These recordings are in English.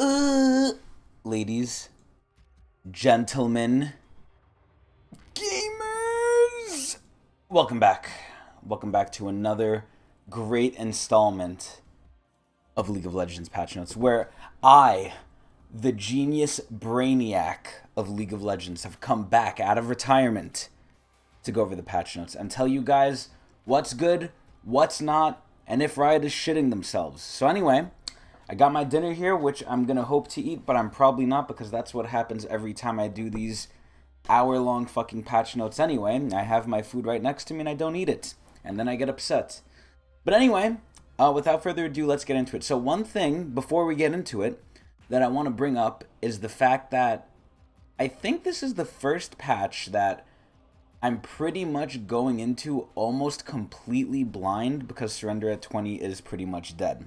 Uh, Ladies, gentlemen, gamers! Welcome back. Welcome back to another great installment of League of Legends patch notes, where I, the genius brainiac of League of Legends, have come back out of retirement to go over the patch notes and tell you guys what's good, what's not, and if Riot is shitting themselves. So anyway, I got my dinner here, which I'm going to hope to eat, but I'm probably not, because that's what happens every time I do these hour-long fucking patch notes anyway. I have my food right next to me and I don't eat it, and then I get upset. But anyway, without further ado, let's get into it. So one thing, before we get into it, that I want to bring up is the fact that I think this is the first patch that I'm pretty much going into almost completely blind, because Surrender at 20 is pretty much dead.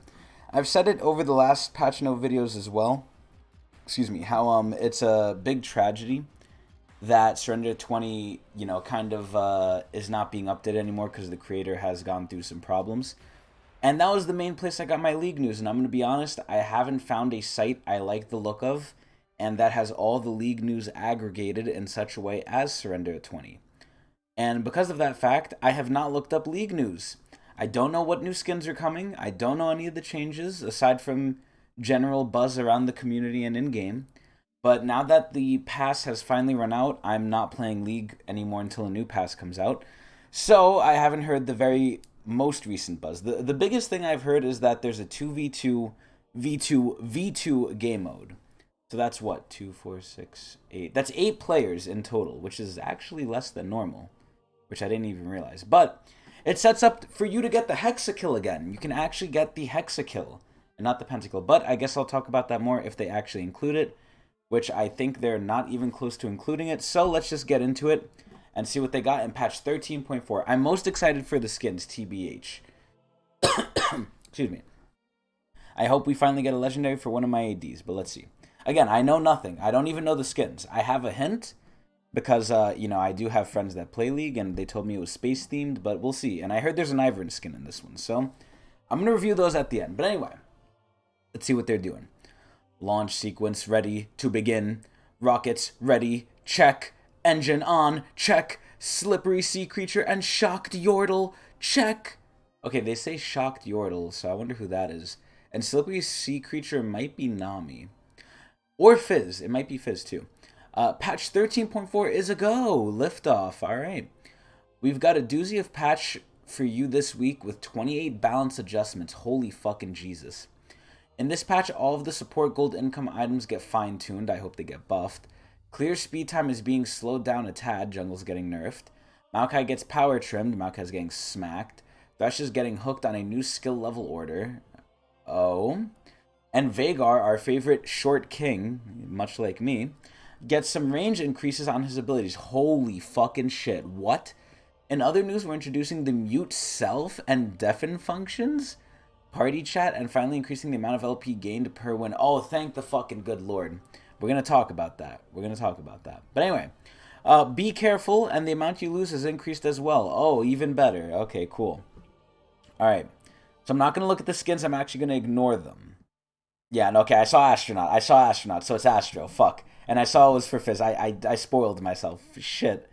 I've said it over the last patch note videos as well. Excuse me, how it's a big tragedy that Surrender at 20, kind of is not being updated anymore because the creator has gone through some problems. And that was the main place I got my league news, and I'm going to be honest, I haven't found a site I like the look of and that has all the league news aggregated in such a way as Surrender at 20. And because of that fact, I have not looked up league news. I don't know what new skins are coming. I don't know any of the changes, aside from general buzz around the community and in-game. But now that the pass has finally run out, I'm not playing League anymore until a new pass comes out. So I haven't heard the very most recent buzz. The biggest thing I've heard is that there's a 2v2 V2 game mode. So that's what? 2, 4, 6, 8. That's 8 players in total, which is actually less than normal, which I didn't even realize. But it sets up for you to get the hexakill again. You can actually get the hexakill and not the pentakill. But I guess I'll talk about that more if they actually include it, which I think they're not even close to including it. So let's just get into it and see what they got in patch 13.4. I'm most excited for the skins, TBH. Excuse me. I hope we finally get a legendary for one of my ADs, but let's see. Again, I know nothing. I don't even know the skins. I have a hint because, I do have friends that play League, and they told me it was space-themed, but we'll see. And I heard there's an Ivern skin in this one, so I'm going to review those at the end. But anyway, let's see what they're doing. Launch sequence ready to begin. Rockets ready. Check. Engine on. Check. Slippery sea creature and shocked Yordle. Check. Okay, they say shocked Yordle, so I wonder who that is. And slippery sea creature might be Nami. Or Fizz. It might be Fizz too. Patch 13.4 is a go. Liftoff. Alright. We've got a doozy of patch for you this week with 28 balance adjustments. Holy fucking Jesus. In this patch, all of the support gold income items get fine-tuned. I hope they get buffed. Clear speed time is being slowed down a tad. Jungle's getting nerfed. Maokai gets power trimmed. Maokai's getting smacked. Thresh is getting hooked on a new skill level order. Oh. And Vhagar, our favorite short king, much like me, gets some range increases on his abilities. Holy fucking shit. What? In other news, we're introducing the mute self and deafen functions, party chat, and finally increasing the amount of LP gained per win. Oh, thank the fucking good lord. We're going to talk about that. But anyway, be careful, and the amount you lose is increased as well. Oh, even better. Okay, cool. Alright. So I'm not going to look at the skins. I'm actually going to ignore them. Yeah, okay, I saw Astronaut, so it's Astro. Fuck. And I saw it was for Fizz. I spoiled myself. Shit.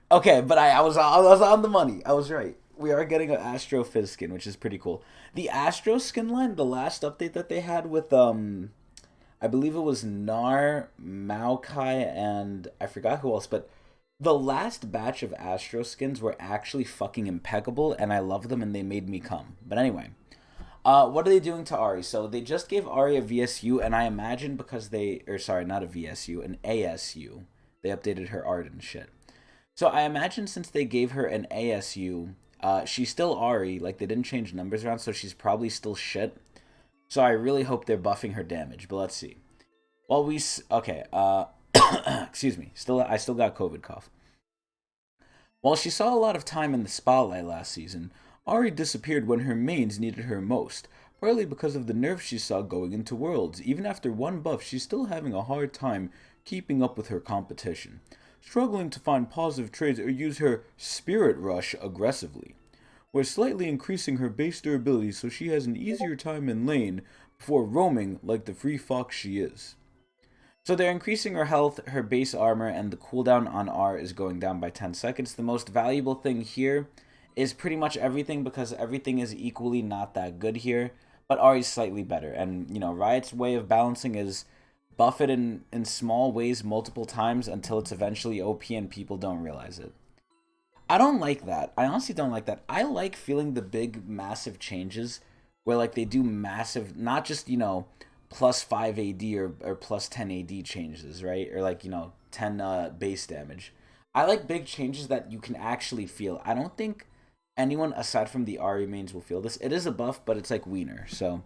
Okay, but I was on the money. I was right. We are getting an Astro Fizz skin, which is pretty cool. The Astro skin line, the last update that they had with, I believe it was Gnar, Maokai, and I forgot who else, but the last batch of Astro skins were actually fucking impeccable, and I love them, and they made me come. But anyway. What are they doing to Ahri? So they just gave Ahri a VSU, and I imagine because not a VSU, an ASU. They updated her art and shit. So I imagine since they gave her an ASU, she's still Ahri, like they didn't change numbers around, so she's probably still shit. So I really hope they're buffing her damage, but let's see. Excuse me, I still got COVID cough. While she saw a lot of time in the spotlight last season, Ahri disappeared when her mains needed her most, partly because of the nerfs she saw going into Worlds. Even after one buff, she's still having a hard time keeping up with her competition, struggling to find positive trades or use her Spirit Rush aggressively. We're slightly increasing her base durability so she has an easier time in lane before roaming like the free fox she is. So they're increasing her health, her base armor, and the cooldown on R is going down by 10 seconds. The most valuable thing here is pretty much everything because everything is equally not that good here, but R is slightly better. And, you know, Riot's way of balancing is buff it in small ways multiple times until it's eventually OP and people don't realize it. I don't like that. I honestly don't like that. I like feeling the big, massive changes where, like, they do massive, not just, you know, plus 5 AD or plus 10 AD changes, right? Or, like, you know, 10 base damage. I like big changes that you can actually feel. I don't think anyone aside from the Ari mains will feel this. It is a buff, but it's like Wiener. So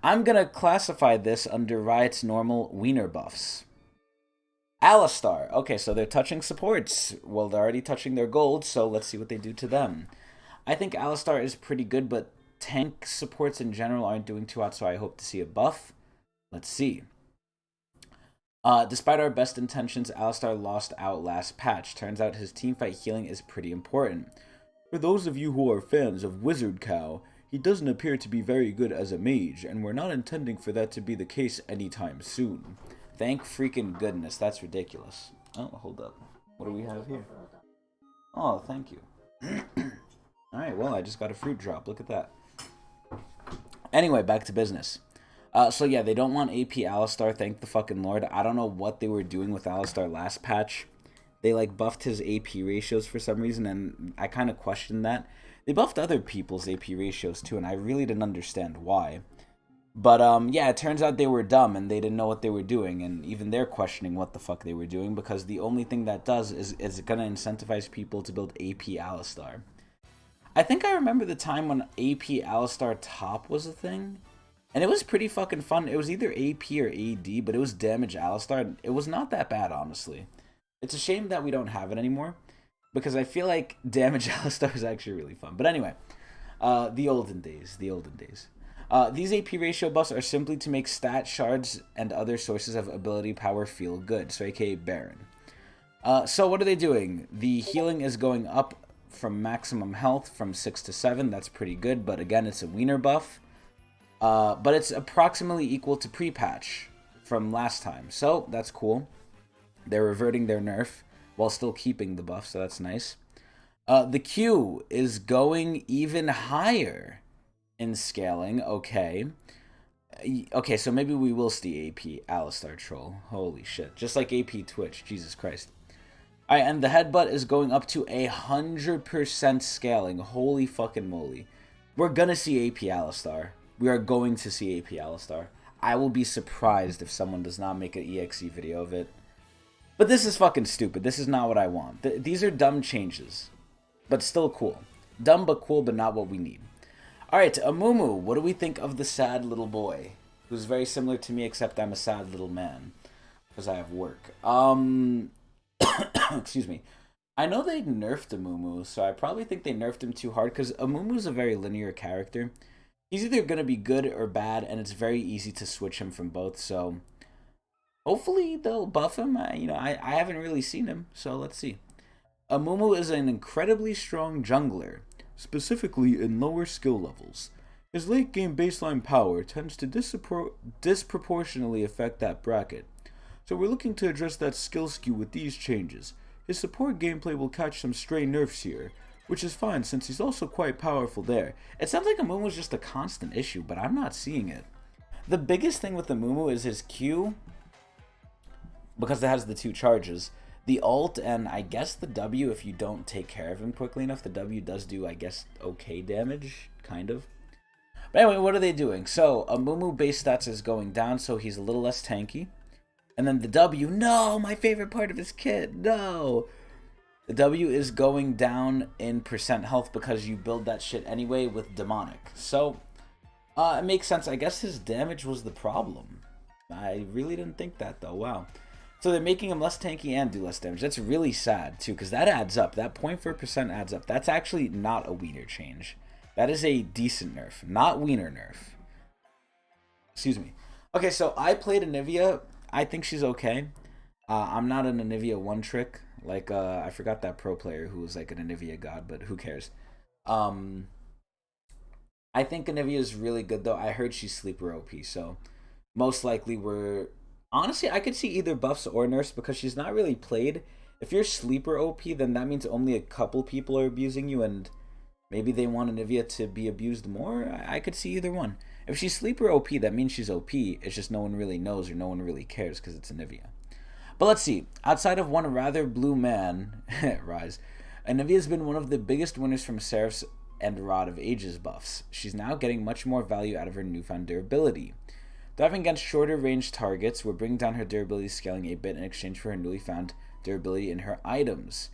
I'm going to classify this under Riot's normal Wiener buffs. Alistar. Okay, so they're touching supports. Well, they're already touching their gold, so let's see what they do to them. I think Alistar is pretty good, but tank supports in general aren't doing too hot, so I hope to see a buff. Let's see. Despite our best intentions, Alistar lost out last patch. Turns out his teamfight healing is pretty important. For those of you who are fans of Wizard Cow, he doesn't appear to be very good as a mage, and we're not intending for that to be the case anytime soon. Thank freaking goodness. That's ridiculous. Oh, hold up. What do we have here? Oh, thank you. Alright, well, I just got a fruit drop. Look at that. Anyway, back to business. So yeah, they don't want AP Alistar, thank the fucking lord. I don't know what they were doing with Alistar last patch. They, like, buffed his AP ratios for some reason, and I kind of questioned that. They buffed other people's AP ratios, too, and I really didn't understand why. But, yeah, it turns out they were dumb and they didn't know what they were doing, and even they're questioning what the fuck they were doing, because the only thing that does is going to incentivize people to build AP Alistar. I think I remember the time when AP Alistar top was a thing, and it was pretty fucking fun. It was either AP or AD, but it was damage Alistar. It was not that bad, honestly. It's a shame that we don't have it anymore, because I feel like damage Alistar is actually really fun. But anyway, the olden days. These AP ratio buffs are simply to make stat shards and other sources of ability power feel good, so aka Baron. So what are they doing? The healing is going up from maximum health from 6 to 7. That's pretty good, but again, it's a Wiener buff. But it's approximately equal to pre-patch from last time, so that's cool. They're reverting their nerf while still keeping the buff, so that's nice. The Q is going even higher in scaling. Okay, so maybe we will see AP Alistar troll. Holy shit, just like AP Twitch. Jesus Christ. Alright, and the headbutt is going up to 100% scaling. Holy fucking moly. We're gonna see AP Alistar. We are going to see AP Alistar. I will be surprised if someone does not make an EXE video of it. But this is fucking stupid. This is not what I want. These are dumb changes, but still cool. Dumb but cool, but not what we need. Alright, Amumu, what do we think of the sad little boy? Who's very similar to me, except I'm a sad little man. Because I have work. Excuse me. I know they nerfed Amumu, so I probably think they nerfed him too hard, because Amumu's a very linear character. He's either going to be good or bad, and it's very easy to switch him from both, so hopefully they'll buff him. I haven't really seen him, so let's see. Amumu is an incredibly strong jungler, specifically in lower skill levels. His late game baseline power tends to disproportionately affect that bracket, so we're looking to address that skill skew with these changes. His support gameplay will catch some stray nerfs here, which is fine since he's also quite powerful there. It sounds like Amumu is just a constant issue, but I'm not seeing it. The biggest thing with Amumu is his Q, because it has the 2 charges. The ult and I guess the W, if you don't take care of him quickly enough, the W does do, I guess, okay damage, kind of. But anyway, what are they doing? So, Amumu base stats is going down, so he's a little less tanky. And then the W, no, my favorite part of his kit, no. The W is going down in percent health because you build that shit anyway with demonic. So, it makes sense. I guess his damage was the problem. I really didn't think that though, wow. So they're making him less tanky and do less damage. That's really sad too, because that adds up. That 0.4% adds up. That's actually not a Wiener change. That is a decent nerf, not Wiener nerf. Excuse me. Okay, so I played Anivia. I think she's okay. I'm not an Anivia one trick. Like, I forgot that pro player who was like an Anivia god, but who cares? I think Anivia is really good though. I heard she's sleeper OP, so most likely we're honestly I could see either buffs or nerfs because she's not really played. If you're sleeper OP, then that means only a couple people are abusing you, and maybe they want Anivia to be abused more. I could see either one. If she's sleeper OP, that means she's OP. It's just no one really knows or no one really cares because it's Anivia. But let's see. Outside of one rather blue man, Rise, Anivia has been one of the biggest winners from Seraph's and Rod of Ages buffs. She's now getting much more value out of her newfound durability. Diving against shorter range targets, we're bringing down her durability scaling a bit in exchange for her newly found durability in her items.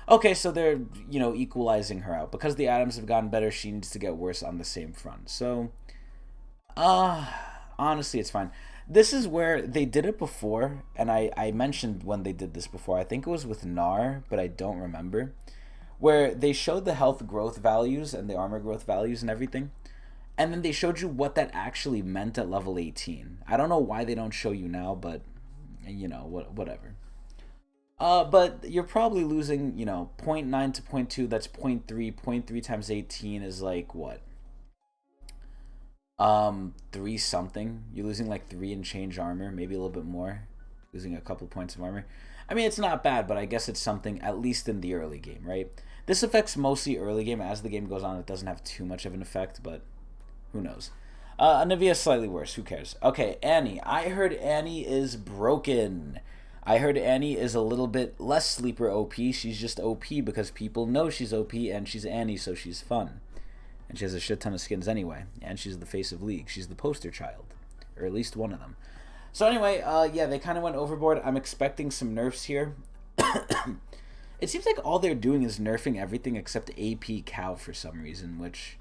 Okay, so they're, equalizing her out. Because the items have gotten better, she needs to get worse on the same front. So, honestly, it's fine. This is where they did it before, and I mentioned when they did this before. I think it was with Gnar, but I don't remember. Where they showed the health growth values and the armor growth values and everything. And then they showed you what that actually meant at level 18. I don't know why they don't show you now, but, whatever. But you're probably losing, 0.9 to 0.2, that's 0.3. 0.3 times 18 is like, what? 3 something. You're losing like 3 and change armor, maybe a little bit more. Losing a couple points of armor. I mean, it's not bad, but I guess it's something, at least in the early game, right? This affects mostly early game. As the game goes on, it doesn't have too much of an effect, but who knows? Anivia is slightly worse. Who cares? Okay, Annie. I heard Annie is broken. I heard Annie is a little bit less sleeper OP. She's just OP because people know she's OP, and she's Annie, so she's fun. And she has a shit ton of skins anyway. And she's the face of League. She's the poster child. Or at least one of them. So anyway, yeah, they kind of went overboard. I'm expecting some nerfs here. It seems like all they're doing is nerfing everything except AP Cow for some reason, which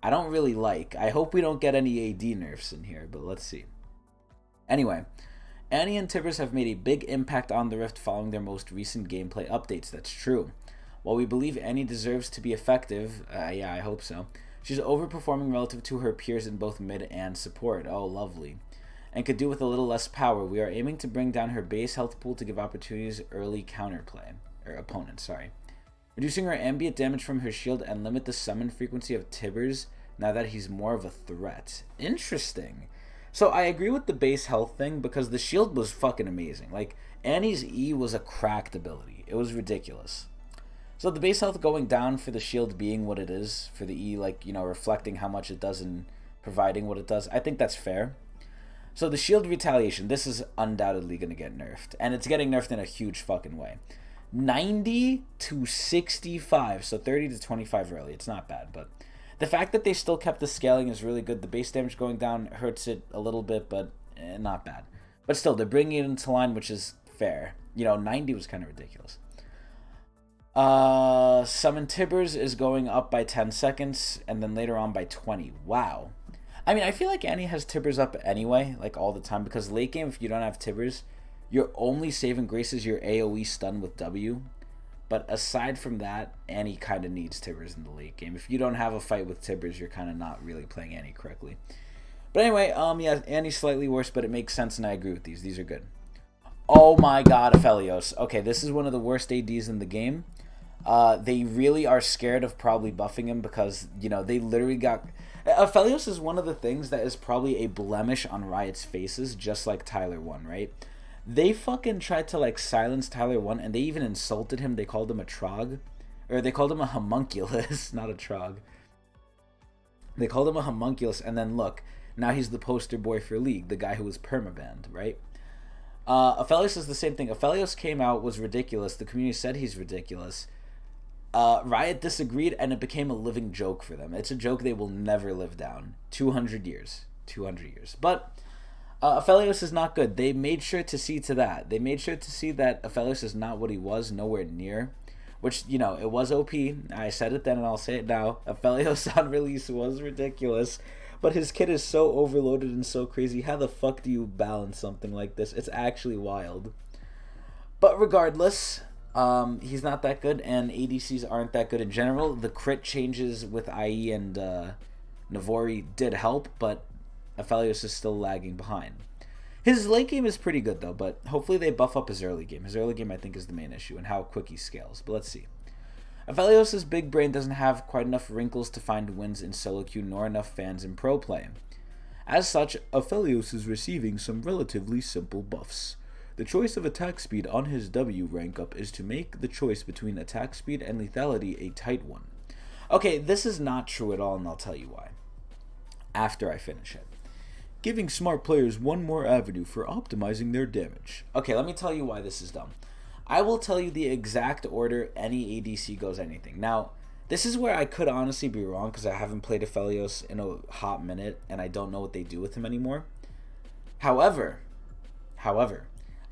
I don't really like. I hope we don't get any AD nerfs in here, but let's see. Anyway, Annie and Tibbers have made a big impact on the Rift following their most recent gameplay updates. That's true. While we believe Annie deserves to be effective, yeah, I hope so, she's overperforming relative to her peers in both mid and support. Oh, lovely. And could do with a little less power. We are aiming to bring down her base health pool to give opportunities early counterplay. Or opponent, sorry. Reducing her ambient damage from her shield and limit the summon frequency of Tibbers now that he's more of a threat. Interesting. So I agree with the base health thing because the shield was fucking amazing. Like, Annie's E was a cracked ability. It was ridiculous. So the base health going down for the shield being what it is, for the E, like, reflecting how much it does and providing what it does, I think that's fair. So the shield retaliation, this is undoubtedly going to get nerfed. And it's getting nerfed in a huge fucking way. 90 to 65, so 30 to 25 early. It's not bad, but the fact that they still kept the scaling is really good. The base damage going down hurts it a little bit, but not bad. But still, they're bringing it into line, which is fair. 90 was kind of ridiculous. Summon Tibbers is going up by 10 seconds, and then later on by 20. Wow. I mean, I feel like Annie has Tibbers up anyway, like all the time, because late game, if you don't have Tibbers, your only saving grace is your AoE stun with W. But aside from that, Annie kind of needs Tibbers in the late game. If you don't have a fight with Tibbers, you're kind of not really playing Annie correctly. But anyway, yeah, Annie's slightly worse, but it makes sense, and I agree with these. These are good. Oh my god, Aphelios. Okay, this is one of the worst ADs in the game. They really are scared of probably buffing him because, they literally got... Aphelios is one of the things that is probably a blemish on Riot's faces, just like Tyler 1, right? They fucking tried to, silence Tyler 1, and they even insulted him. They called him a trog. Or they called him a homunculus, not a trog. They called him a homunculus, and then look, now he's the poster boy for League, the guy who was permabanned, right? Aphelios is the same thing. Aphelios came out, was ridiculous. The community said he's ridiculous. Riot disagreed, and it became a living joke for them. It's a joke they will never live down. 200 years. 200 years. But Aphelios is not good. They made sure to see to that. They made sure to see that Aphelios is not what he was, nowhere near. Which, it was OP. I said it then, and I'll say it now. Aphelios on release was ridiculous. But his kit is so overloaded and so crazy. How the fuck do you balance something like this? It's actually wild. But regardless... he's not that good, and ADCs aren't that good in general. The crit changes with IE and Navori did help, but Aphelios is still lagging behind. His late game is pretty good, though, but hopefully they buff up his early game. His early game, I think, is the main issue, and how quick he scales. But let's see. Aphelios' big brain doesn't have quite enough wrinkles to find wins in solo queue nor enough fans in pro play. As such, Aphelios is receiving some relatively simple buffs. The choice of attack speed on his W rank up is to make the choice between attack speed and lethality a tight one. Okay, this is not true at all, and I'll tell you why after I finish it. Giving smart players one more avenue for optimizing their damage. Okay, let me tell you why this is dumb. I will tell you the exact order any ADC goes anything. Now, this is where I could honestly be wrong because I haven't played Aphelios in a hot minute and I don't know what they do with him anymore. However,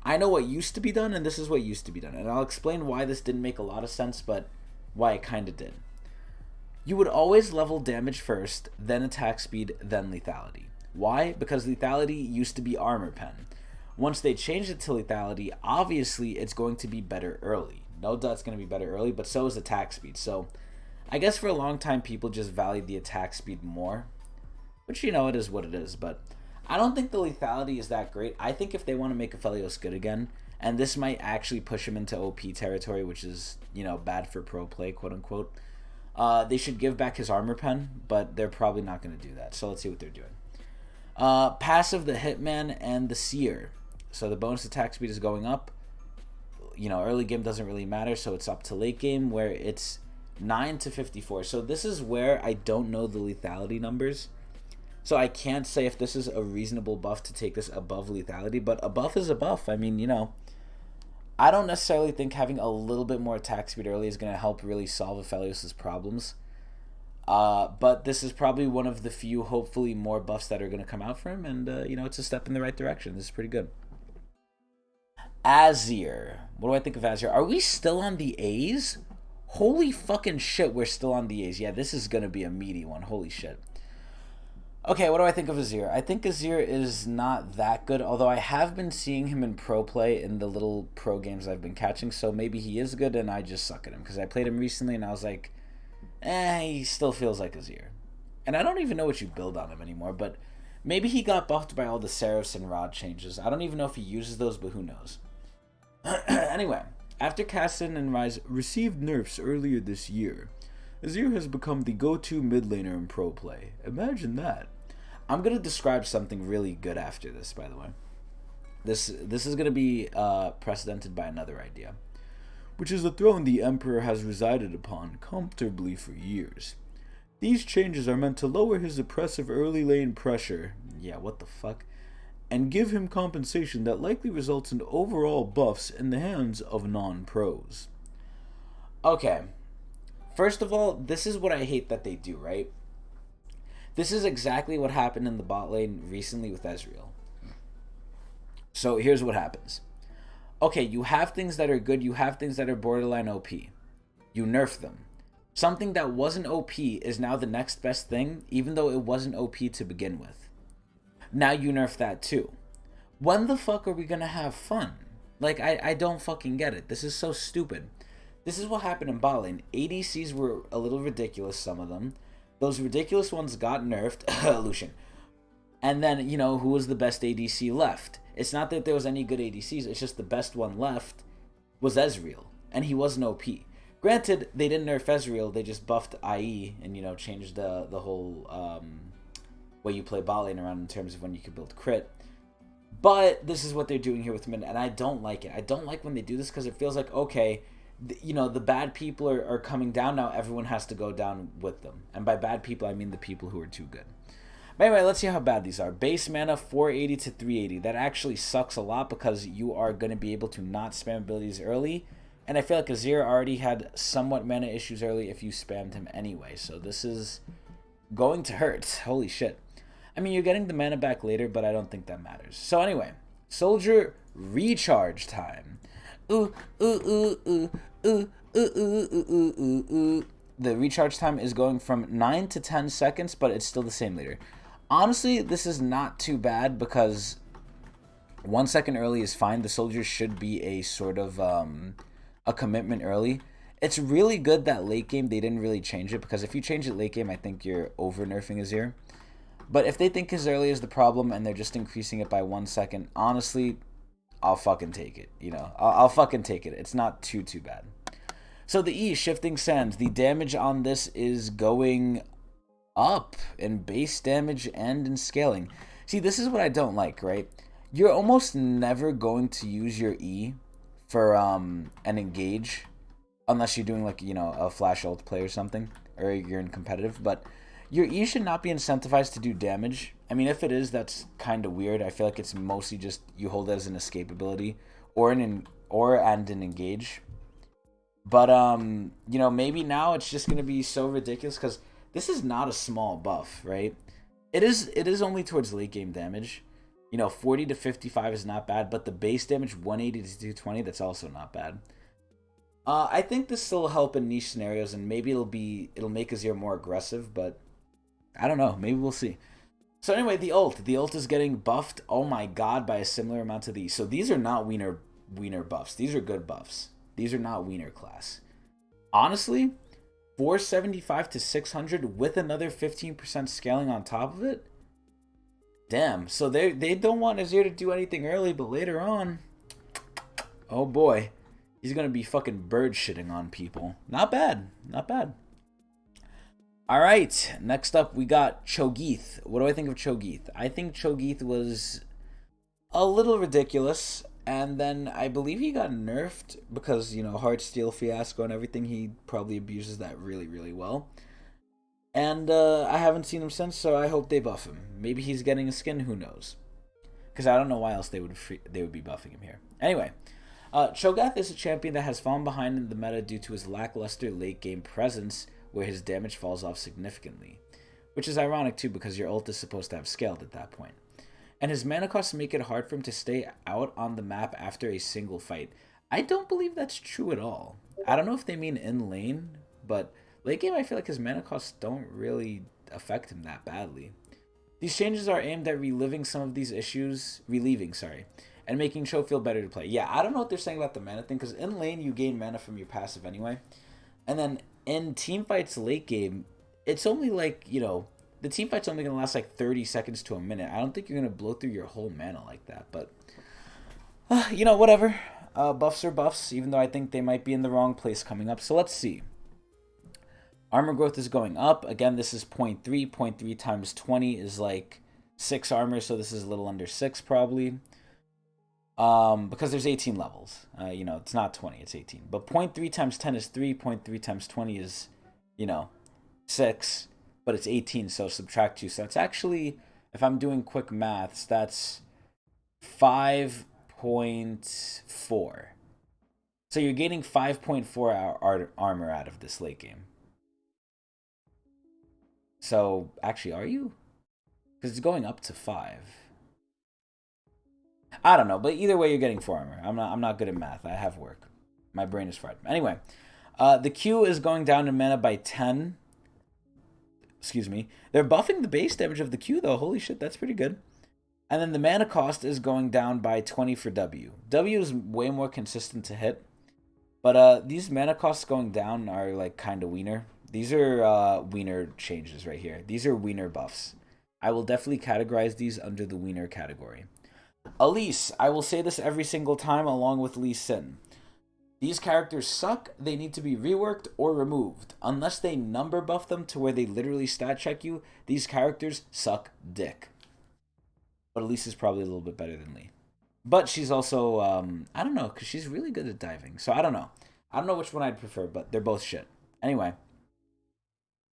I know what used to be done and this is what used to be done. And I'll explain why this didn't make a lot of sense, but why it kind of did. You would always level damage first, then attack speed, then lethality. Why? Because lethality used to be armor pen. Once they changed it to lethality, obviously it's going to be better early. No doubt it's going to be better early, but so is attack speed. So I guess for a long time people just valued the attack speed more, which, you know, it is what it is, but I don't think the lethality is that great. I think if they want to make Aphelios good again, and this might actually push him into OP territory, which is, you know, bad for pro play, quote unquote, they should give back his armor pen, but they're probably not going to do that. So let's see what they're doing. Passive, the Hitman and the Seer. So the bonus attack speed is going up. You know, early game doesn't really matter, so it's up to late game where it's 9 to 54. So this is where I don't know the lethality numbers. So I can't say if this is a reasonable buff to take this above lethality, but a buff is a buff. I mean, you know, I don't necessarily think having a little bit more attack speed early is going to help really solve Aphelios' problems. But this is probably one of the few, hopefully, more buffs that are going to come out for him. And, you know, it's a step in the right direction. This is pretty good. Azir. What do I think of Azir? Are we still on the A's? Holy fucking shit, we're still on the A's. Yeah, this is going to be a meaty one. Holy shit. Okay, what do I think of Azir? I think Azir is not that good, although I have been seeing him in pro play in the little pro games I've been catching, so maybe he is good and I just suck at him, because I played him recently and I was like, he still feels like Azir. And I don't even know what you build on him anymore, but maybe he got buffed by all the Seraphs and Rod changes. I don't even know if he uses those, but who knows. Anyway, after Kassadin and Ryze received nerfs earlier this year, Azir has become the go-to mid laner in pro play. Imagine that. I'm going to describe something really good after this, by the way. This is going to be precedented by another idea. Which is the throne the Emperor has resided upon comfortably for years. These changes are meant to lower his oppressive early lane pressure, yeah, what the fuck, and give him compensation that likely results in overall buffs in the hands of non-pros. Okay, first of all, this is what I hate that they do, right? This is exactly what happened in the bot lane recently with Ezreal. So here's what happens. Okay, you have things that are good, you have things that are borderline OP. You nerf them. Something that wasn't OP is now the next best thing, even though it wasn't OP to begin with. Now you nerf that too. When the fuck are we gonna have fun? Like, I don't fucking get it. This is so stupid. This is what happened in bot lane. ADCs were a little ridiculous, some of them. Those ridiculous ones got nerfed. Lucian. And then, you know, who was the best ADC left? It's not that there was any good ADCs, it's just the best one left was Ezreal. And he wasn't OP. Granted, they didn't nerf Ezreal, they just buffed IE and, you know, changed the whole way you play bot lane around in terms of when you can build crit. But this is what they're doing here with mid, and I don't like it. I don't like when they do this because it feels like, okay, you know, the bad people are coming down now, everyone has to go down with them. And by bad people, I mean the people who are too good. But anyway, let's see how bad these are. Base mana 480 to 380. That actually sucks a lot because you are going to be able to not spam abilities early. And I feel like Azir already had somewhat mana issues early if you spammed him anyway. So this is going to hurt. Holy shit. I mean, you're getting the mana back later, but I don't think that matters. So anyway, Soldier recharge time. Ooh, ooh, ooh, ooh, ooh, ooh, ooh, ooh, ooh, ooh. The recharge time is going from 9 to 10 seconds, but it's still the same later. Honestly, this is not too bad because 1 second early is fine. The soldiers should be a sort of a commitment early. It's really good that late game they didn't really change it because if you change it late game, I think you're over nerfing Azir. But if they think his early is the problem and they're just increasing it by 1 second, honestly, I'll fucking take it. You know, I'll fucking take it. It's not too bad. So the E, Shifting Sands, the damage on this is going up in base damage and in scaling. See, this is what I don't like, right? You're almost never going to use your E for an engage unless you're doing like, you know, a flash ult play or something, or you're in competitive, but your E should not be incentivized to do damage. I mean, if it is, that's kind of weird. I feel like it's mostly just you hold it as an escape ability or an engage. But you know, maybe now it's just going to be so ridiculous because this is not a small buff, right? It is only towards late game damage. You know, 40 to 55 is not bad, but the base damage 180 to 220, that's also not bad. I think this still will help in niche scenarios, and maybe it'll make Azir more aggressive, but I don't know. Maybe we'll see. So anyway, the ult is getting buffed. Oh my god, by a similar amount to these. So these are not wiener buffs. These are good buffs. These are not wiener class. Honestly, 475 to 600 with another 15% scaling on top of it. Damn. So they don't want Azir to do anything early, but later on, oh boy, he's gonna be fucking bird shitting on people. Not bad. Not bad. All right, next up we got Cho'Gath. What do I think of Cho'Gath? I think Cho'Gath was a little ridiculous, and then I believe he got nerfed because, you know, Heartsteel fiasco and everything. He probably abuses that really, really well. And I haven't seen him since, so I hope they buff him. Maybe he's getting a skin, who knows? Because I don't know why else they would be buffing him here. Anyway, Cho'Gath is a champion that has fallen behind in the meta due to his lackluster late game presence, where his damage falls off significantly. Which is ironic too, because your ult is supposed to have scaled at that point. And his mana costs make it hard for him to stay out on the map after a single fight. I don't believe that's true at all. I don't know if they mean in lane, but late game I feel like his mana costs don't really affect him that badly. These changes are aimed at relieving some of these issues, and making Cho feel better to play. Yeah, I don't know what they're saying about the mana thing, because in lane you gain mana from your passive anyway. And then in teamfights late game, it's only like, you know, the teamfight's only going to last like 30 seconds to a minute. I don't think you're going to blow through your whole mana like that, but, you know, whatever. Buffs are buffs, even though I think they might be in the wrong place coming up. So let's see. Armor growth is going up. Again, this is 0.3. 0.3 times 20 is like 6 armor, so this is a little under 6 probably. Because there's 18 levels. You know, it's not 20, it's 18. But 0.3 times 10 is 3. 0.3 times 20 is, you know, 6. But it's 18, so subtract 2. So that's actually, if I'm doing quick maths, that's 5.4. So you're getting 5.4 armor out of this late game. So, actually, are you? Because it's going up to 5. I don't know, but either way, you're getting 4 armor. I'm not good at math. I have work. My brain is fried. Anyway, the Q is going down in mana by 10. Excuse me. They're buffing the base damage of the Q, though. Holy shit, that's pretty good. And then the mana cost is going down by 20 for W. W is way more consistent to hit. But these mana costs going down are like kind of wiener. These are wiener changes right here. These are wiener buffs. I will definitely categorize these under the wiener category. Elise, I will say this every single time along with Lee Sin. These characters suck, they need to be reworked or removed. Unless they number buff them to where they literally stat check you, these characters suck dick. But Elise is probably a little bit better than Lee. But she's also, I don't know, because she's really good at diving. So I don't know. I don't know which one I'd prefer, but they're both shit. Anyway.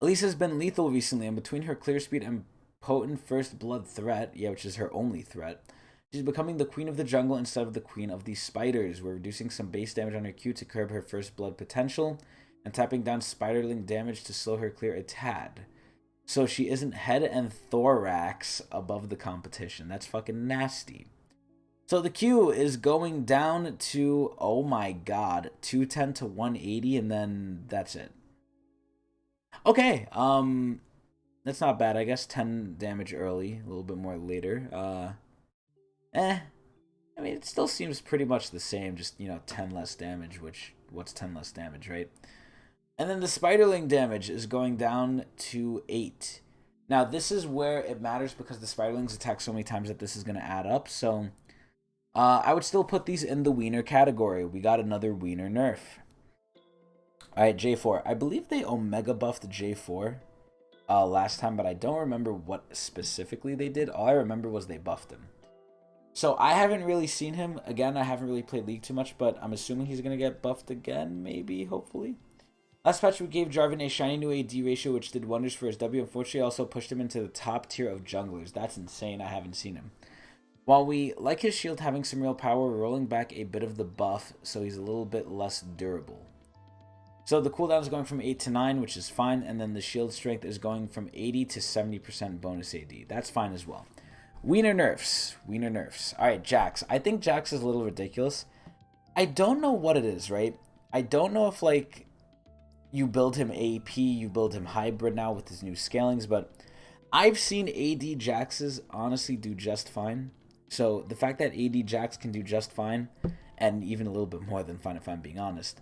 Elise has been lethal recently, and between her clear speed and potent first blood threat, which is her only threat, she's becoming the queen of the jungle instead of the queen of the spiders. We're reducing some base damage on her Q to curb her first blood potential, and tapping down spiderling damage to slow her clear a tad. So she isn't head and thorax above the competition. That's fucking nasty. So the Q is going down to, oh my god, 210 to 180, and then that's it. Okay, that's not bad. I guess 10 damage early, a little bit more later. I mean, it still seems pretty much the same, just, you know, 10 less damage, which, what's 10 less damage, right? And then the spiderling damage is going down to 8. Now, this is where it matters because the spiderlings attack so many times that this is going to add up, so I would still put these in the wiener category. We got another wiener nerf. Alright, J4. I believe they Omega buffed J4 last time, but I don't remember what specifically they did. All I remember was they buffed him. So I haven't really seen him. Again, I haven't really played League too much, but I'm assuming he's going to get buffed again, maybe, hopefully. Last patch, we gave Jarvan a shiny new AD ratio, which did wonders for his W. Unfortunately, also pushed him into the top tier of junglers. That's insane. I haven't seen him. While we like his shield having some real power, we're rolling back a bit of the buff, so he's a little bit less durable. So the cooldown is going from 8 to 9, which is fine, and then the shield strength is going from 80 to 70% bonus AD. That's fine as well. Wiener nerfs. Wiener nerfs. Alright, Jax. I think Jax is a little ridiculous. I don't know what it is, right? I don't know if, like, you build him AP, you build him hybrid now with his new scalings, but I've seen AD Jaxes honestly do just fine. So the fact that AD Jax can do just fine, and even a little bit more than fine if I'm being honest,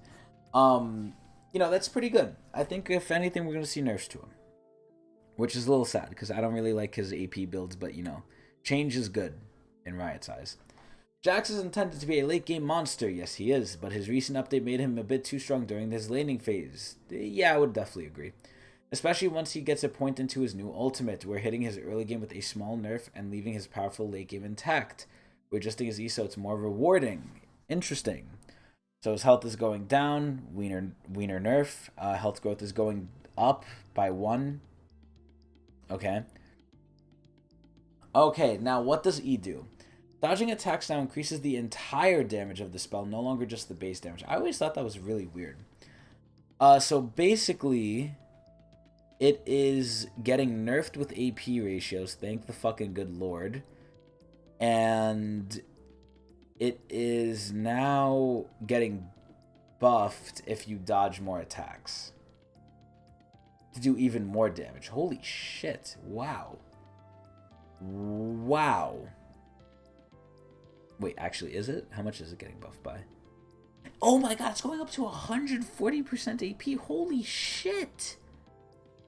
you know, that's pretty good. I think if anything, we're going to see nerfs to him, which is a little sad because I don't really like his AP builds, but you know, change is good in Riot's eyes. Jax is intended to be a late game monster. Yes, he is, but his recent update made him a bit too strong during his laning phase. Yeah, I would definitely agree. Especially once he gets a point into his new ultimate, where hitting his early game with a small nerf and leaving his powerful late game intact. We're adjusting his E so it's more rewarding. Interesting. So his health is going down, Wiener nerf. Health growth is going up by 1. Okay. Okay, now what does E do? Dodging attacks now increases the entire damage of the spell, no longer just the base damage. I always thought that was really weird. So basically, it is getting nerfed with AP ratios, thank the fucking good lord. And it is now getting buffed if you dodge more attacks to do even more damage. Holy shit. Wow. Wow. Wait, actually, is it? How much is it getting buffed by? Oh my god, it's going up to 140% AP. Holy shit.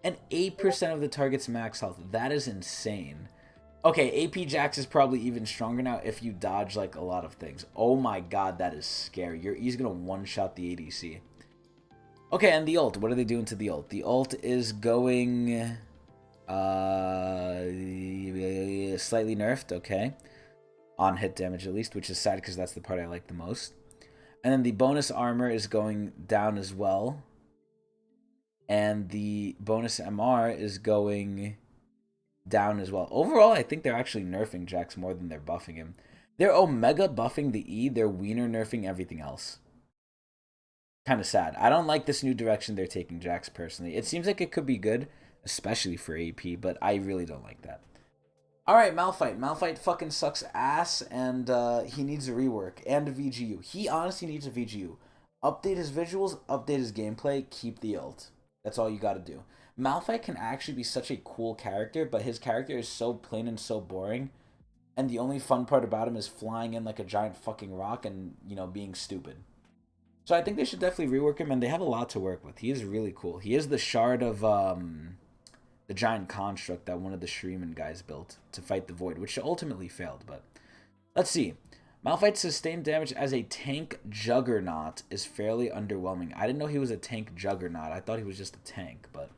And 8% of the target's max health. That is insane. Okay, AP Jax is probably even stronger now if you dodge, like, a lot of things. Oh my god, that is scary. He's gonna one-shot the ADC. Okay, and the ult. What are they doing to the ult? The ult is going... slightly nerfed, okay. On hit damage, at least, which is sad because that's the part I like the most. And then the bonus armor is going down as well. And the bonus MR is going... down as well. Overall, I think they're actually nerfing Jax more than they're buffing him. They're Omega buffing the E, they're Wiener nerfing everything else. Kind of sad. I don't like this new direction they're taking Jax personally. It seems like it could be good, especially for AP, but I really don't like that. Alright, Malphite. Malphite fucking sucks ass, and he needs a rework, and a VGU. He honestly needs a VGU. Update his visuals, update his gameplay, keep the ult. That's all you gotta do. Malphite can actually be such a cool character, but his character is so plain and so boring. And the only fun part about him is flying in like a giant fucking rock and, you know, being stupid. So I think they should definitely rework him, and they have a lot to work with. He is really cool. He is the shard of the giant construct that one of the Shreeman guys built to fight the Void, which ultimately failed, but let's see. Malphite's sustained damage as a tank juggernaut is fairly underwhelming. I didn't know he was a tank juggernaut. I thought he was just a tank, but...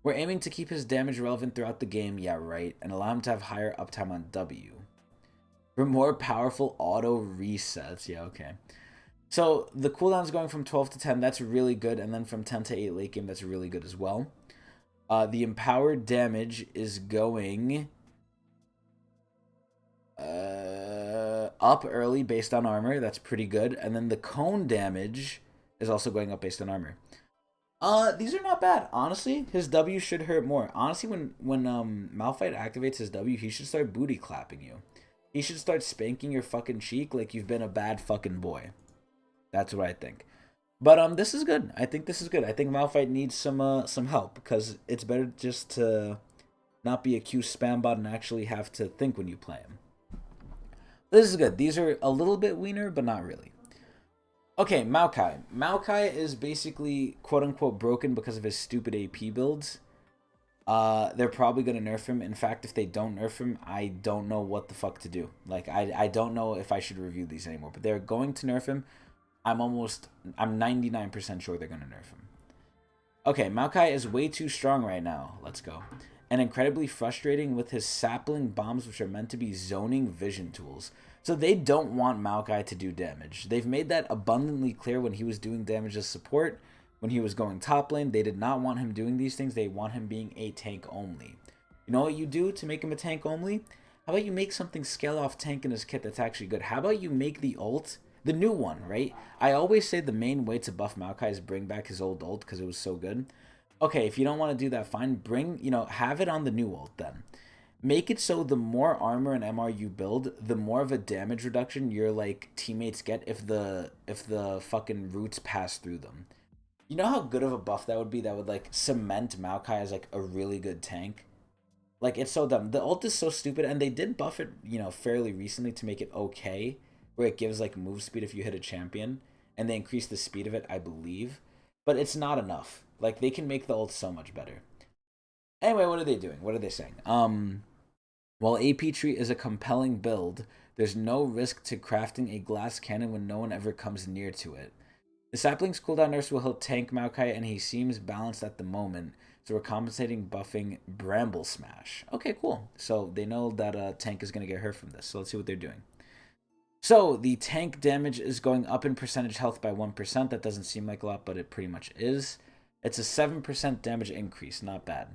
we're aiming to keep his damage relevant throughout the game, yeah, right, and allow him to have higher uptime on W. For more powerful auto resets, yeah, okay. So the cooldown's going from 12 to 10, that's really good, and then from 10 to 8 late game, that's really good as well. The empowered damage is going up early based on armor, that's pretty good, and then the cone damage is also going up based on armor. These are not bad. Honestly, his W should hurt more. Honestly, when Malphite activates his W, he should start booty clapping you. He should start spanking your fucking cheek like you've been a bad fucking boy. That's what I think. But this is good. I think this is good. I think Malphite needs some help, because it's better just to not be a Q spam bot and actually have to think when you play him. This is good. These are a little bit wiener, but not really. Okay, Maokai. Maokai is basically quote-unquote broken because of his stupid AP builds. They're probably going to nerf him. In fact, if they don't nerf him, I don't know what the fuck to do. Like, I don't know if I should review these anymore. But they're going to nerf him, I'm 99% sure they're going to nerf him. Okay, Maokai is way too strong right now. Let's go. And incredibly frustrating with his sapling bombs, which are meant to be zoning vision tools. So they don't want Maokai to do damage. They've made that abundantly clear when he was doing damage as support. When he was going top lane, they did not want him doing these things. They want him being a tank only. You know what you do to make him a tank only? How about you make something scale off tank in his kit that's actually good? How about you make the ult, the new one, right? I always say the main way to buff Maokai is bring back his old ult because it was so good. Okay, if you don't want to do that, fine. Bring, have it on the new ult then. Make it so the more armor and MR you build, the more of a damage reduction your like teammates get if the fucking roots pass through them. You know how good of a buff that would be? That would like cement Maokai as like a really good tank. Like it's so dumb. The ult is so stupid, and they did buff it, fairly recently to make it okay, where it gives like move speed if you hit a champion, and they increase the speed of it, I believe. But it's not enough. Like they can make the ult so much better. Anyway, what are they doing? What are they saying? While AP Tree is a compelling build, there's no risk to crafting a glass cannon when no one ever comes near to it. The sapling's cooldown nerfs will help tank Maokai, and he seems balanced at the moment, so we're compensating buffing Bramble Smash. Okay, cool. So they know that tank is going to get hurt from this, so let's see what they're doing. So the tank damage is going up in percentage health by 1%. That doesn't seem like a lot, but it pretty much is. It's a 7% damage increase, not bad.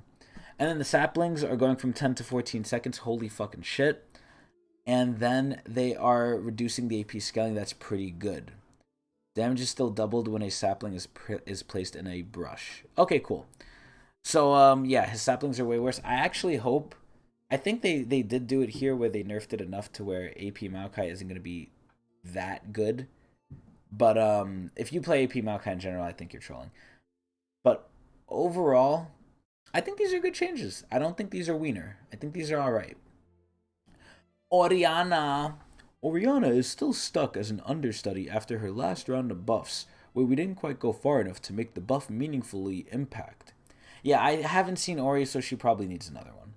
And then the saplings are going from 10 to 14 seconds. Holy fucking shit. And then they are reducing the AP scaling. That's pretty good. Damage is still doubled when a sapling is placed in a brush. Okay, cool. So, yeah, his saplings are way worse. I think they did do it here where they nerfed it enough to where AP Maokai isn't going to be that good. But if you play AP Maokai in general, I think you're trolling. But overall, I think these are good changes. I don't think these are wiener. I think these are alright. Orianna. Orianna is still stuck as an understudy after her last round of buffs, where we didn't quite go far enough to make the buff meaningfully impact. Yeah, I haven't seen Ori, so she probably needs another one.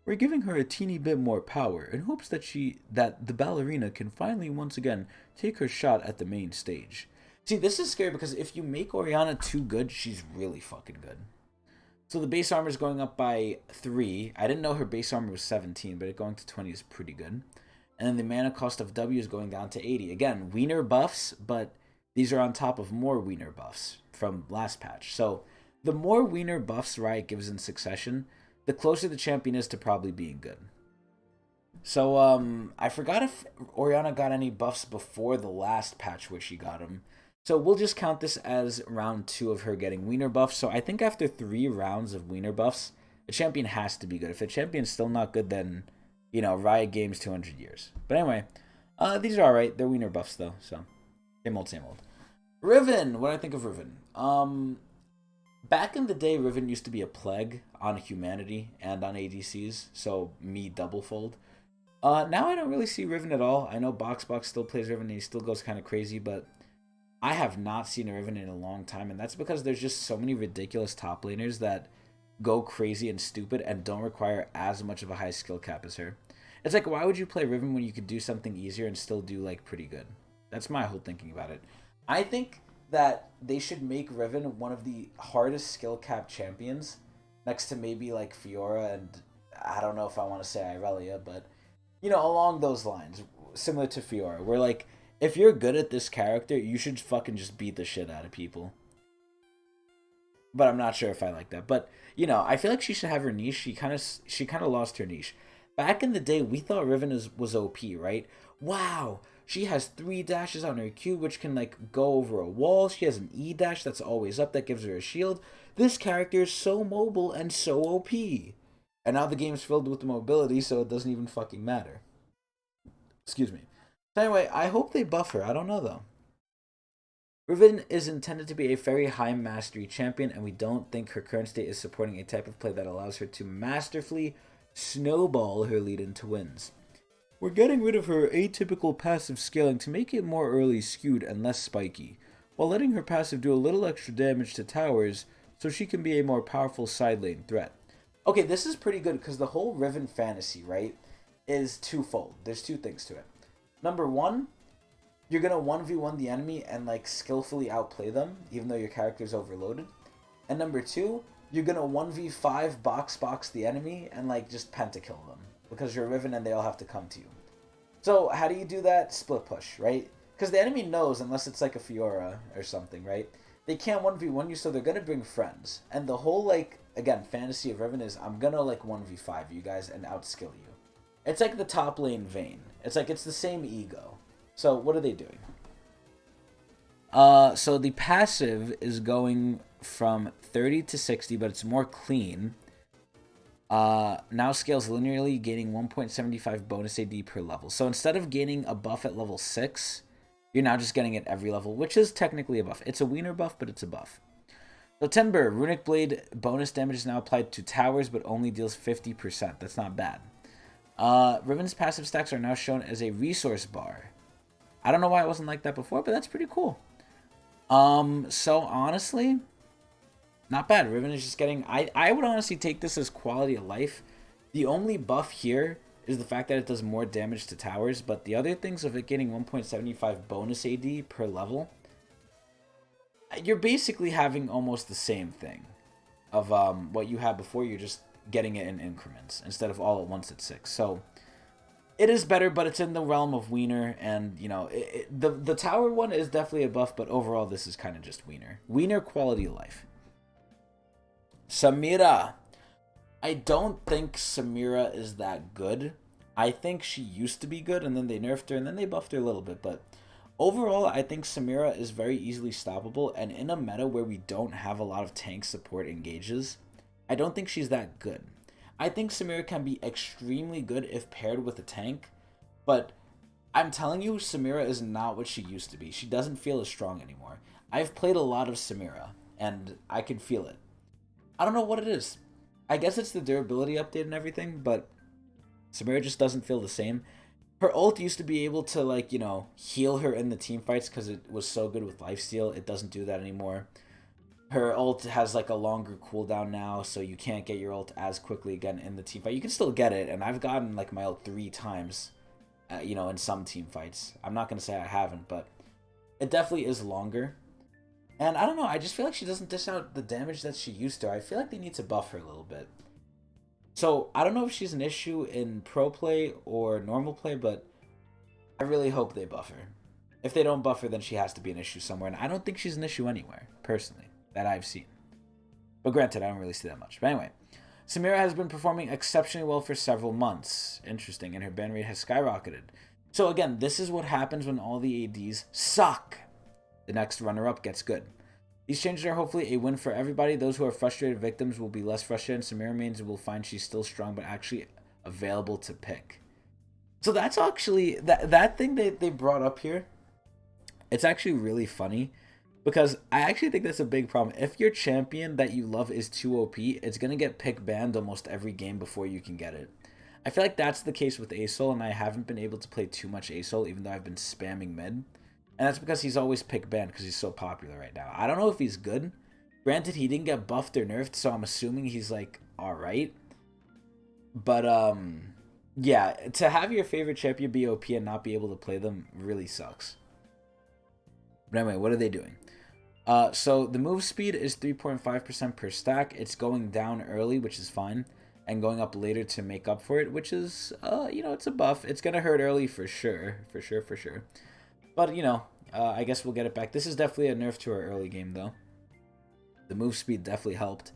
We're giving her a teeny bit more power in hopes that the ballerina can finally once again take her shot at the main stage. See, this is scary because if you make Orianna too good, she's really fucking good. So the base armor is going up by 3. I didn't know her base armor was 17, but it going to 20 is pretty good. And then the mana cost of W is going down to 80. Again, wiener buffs, but these are on top of more wiener buffs from last patch. So the more wiener buffs Riot gives in succession, the closer the champion is to probably being good. So I forgot if Orianna got any buffs before the last patch where she got them. So we'll just count this as round 2 of her getting wiener buffs. So I think after 3 rounds of wiener buffs, the champion has to be good. If the champion's still not good, then, Riot Games 200 years. But anyway, these are alright. They're wiener buffs, though. So, same old, same old. Riven! What do I think of Riven? Back in the day, Riven used to be a plague on humanity and on ADCs. So, me doublefold. Now I don't really see Riven at all. I know Boxbox still plays Riven and he still goes kind of crazy, but I have not seen a Riven in a long time, and that's because there's just so many ridiculous top laners that go crazy and stupid and don't require as much of a high skill cap as her. It's like, why would you play Riven when you could do something easier and still do, like, pretty good? That's my whole thinking about it. I think that they should make Riven one of the hardest skill cap champions, next to maybe, like, Fiora and, I don't know if I want to say Irelia, but, along those lines, similar to Fiora, where, like, if you're good at this character, you should fucking just beat the shit out of people. But I'm not sure if I like that. But, I feel like she should have her niche. She kind of lost her niche. Back in the day, we thought Riven was OP, right? Wow, she has 3 dashes on her Q, which can, like, go over a wall. She has an E dash that's always up that gives her a shield. This character is so mobile and so OP. And now the game's filled with mobility, so it doesn't even fucking matter. Excuse me. So anyway, I hope they buff her. I don't know, though. Riven is intended to be a very high mastery champion, and we don't think her current state is supporting a type of play that allows her to masterfully snowball her lead into wins. We're getting rid of her atypical passive scaling to make it more early skewed and less spiky, while letting her passive do a little extra damage to towers so she can be a more powerful side lane threat. Okay, this is pretty good because the whole Riven fantasy, right, is twofold. There's 2 things to it. Number 1, you're gonna 1v1 the enemy and like skillfully outplay them, even though your character's overloaded. And number two, you're gonna 1v5 box the enemy and like just pentakill them because you're Riven and they all have to come to you. So how do you do that? Split push, right? Because the enemy knows, unless it's like a Fiora or something, right? They can't 1v1 you, so they're gonna bring friends. And the whole like, again, fantasy of Riven is I'm gonna like 1v5 you guys and outskill you. It's like the top lane Vayne. It's like it's the same ego. So what are they doing? So the passive is going from 30 to 60, but it's more clean. Now scales linearly, gaining 1.75 bonus AD per level. So instead of gaining a buff at level 6, you're now just getting it every level, which is technically a buff. It's a wiener buff, but it's a buff. So Timber, Runic Blade bonus damage is now applied to towers, but only deals 50%. That's not bad. Riven's passive stacks are now shown as a resource bar. I don't know why it wasn't like that before, but that's pretty cool. So honestly, not bad. Riven is just getting... I would honestly take this as quality of life. The only buff here is the fact that it does more damage to towers, but the other things of it getting 1.75 bonus AD per level, you're basically having almost the same thing of what you had before. You're just getting it in increments instead of all at once at 6. So it is better, but it's in the realm of wiener, and you know the tower one is definitely a buff, but overall this is kind of just wiener quality of life. Samira. I don't think Samira is that good. I think she used to be good, and then they nerfed her, and then they buffed her a little bit. But overall, I think Samira is very easily stoppable, and in a meta where we don't have a lot of tank support engages, I don't think she's that good. I think Samira can be extremely good if paired with a tank, but I'm telling you, Samira is not what she used to be. She doesn't feel as strong anymore. I've played a lot of Samira, and I can feel it. I don't know what it is. I guess it's the durability update and everything, but Samira just doesn't feel the same. Her ult used to be able to, like, you know, heal her in the team fights because it was so good with lifesteal. It doesn't do that anymore. Her ult has, like, a longer cooldown now, so you can't get your ult as quickly again in the team fight. You can still get it, and I've gotten, like, my ult 3 times, you know, in some team fights. I'm not going to say I haven't, but it definitely is longer. And I don't know, I just feel like she doesn't dish out the damage that she used to. I feel like they need to buff her a little bit. So, I don't know if she's an issue in pro play or normal play, but I really hope they buff her. If they don't buff her, then she has to be an issue somewhere, and I don't think she's an issue anywhere, personally, that I've seen. But granted, I don't really see that much. But anyway, Samira has been performing exceptionally well for several months. Interesting, and her ban rate has skyrocketed. So again, this is what happens when all the ADs suck. The next runner-up gets good. These changes are hopefully a win for everybody. Those who are frustrated victims will be less frustrated, and Samira mains will find she's still strong, but actually available to pick. So that's actually, that thing they brought up here, it's actually really funny, because I actually think that's a big problem. If your champion that you love is too OP, it's going to get pick banned almost every game before you can get it. I feel like that's the case with Asol, and I haven't been able to play too much Asol, even though I've been spamming mid. And that's because he's always pick banned because he's so popular right now. I don't know if he's good. Granted, he didn't get buffed or nerfed, so I'm assuming he's, like, alright. But, yeah, to have your favorite champion be OP and not be able to play them really sucks. But anyway, what are they doing? So the move speed is 3.5% per stack. It's going down early, which is fine, and going up later to make up for it, which is, you know, it's a buff. It's going to hurt early for sure. For sure. But, you know, I guess we'll get it back. This is definitely a nerf to our early game, though. The move speed definitely helped.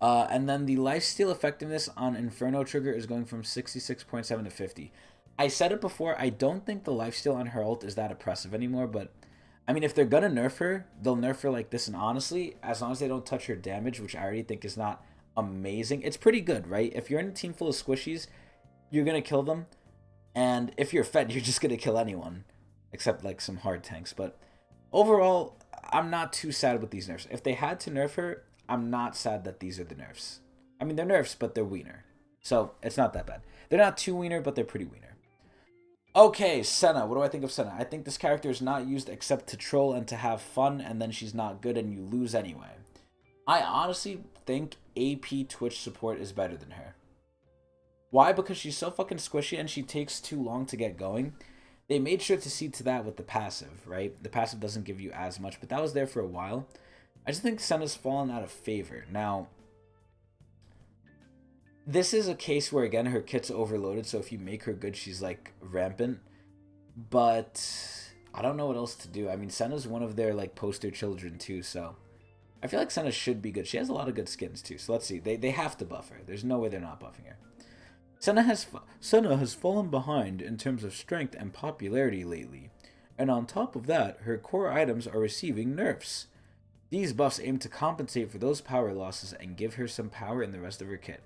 And then the lifesteal effectiveness on Inferno Trigger is going from 66.7 to 50. I said it before, I don't think the lifesteal on her ult is that oppressive anymore, but, I mean, if they're gonna nerf her, they'll nerf her like this, and honestly, as long as they don't touch her damage, which I already think is not amazing, it's pretty good, right? If you're in a team full of squishies, you're gonna kill them, and if you're fed, you're just gonna kill anyone. Except, like, some hard tanks. But overall, I'm not too sad with these nerfs. If they had to nerf her, I'm not sad that these are the nerfs. I mean, they're nerfs, but they're wiener. So, it's not that bad. They're not too wiener, but they're pretty wiener. Okay, Senna. What do I think of Senna? I think this character is not used except to troll and to have fun, and then she's not good and you lose anyway. I honestly think AP Twitch support is better than her. Why? Because she's so fucking squishy and she takes too long to get going. They made sure to see to that with the passive, right? The passive doesn't give you as much, but that was there for a while. I just think Senna's fallen out of favor. Now, this is a case where, again, her kit's overloaded, so if you make her good, she's, like, rampant. But I don't know what else to do. I mean, Senna's one of their, like, poster children, too, so I feel like Senna should be good. She has a lot of good skins, too, so let's see. They have to buff her. There's no way they're not buffing her. Senna has fallen behind in terms of strength and popularity lately, and on top of that, her core items are receiving nerfs. These buffs aim to compensate for those power losses and give her some power in the rest of her kit.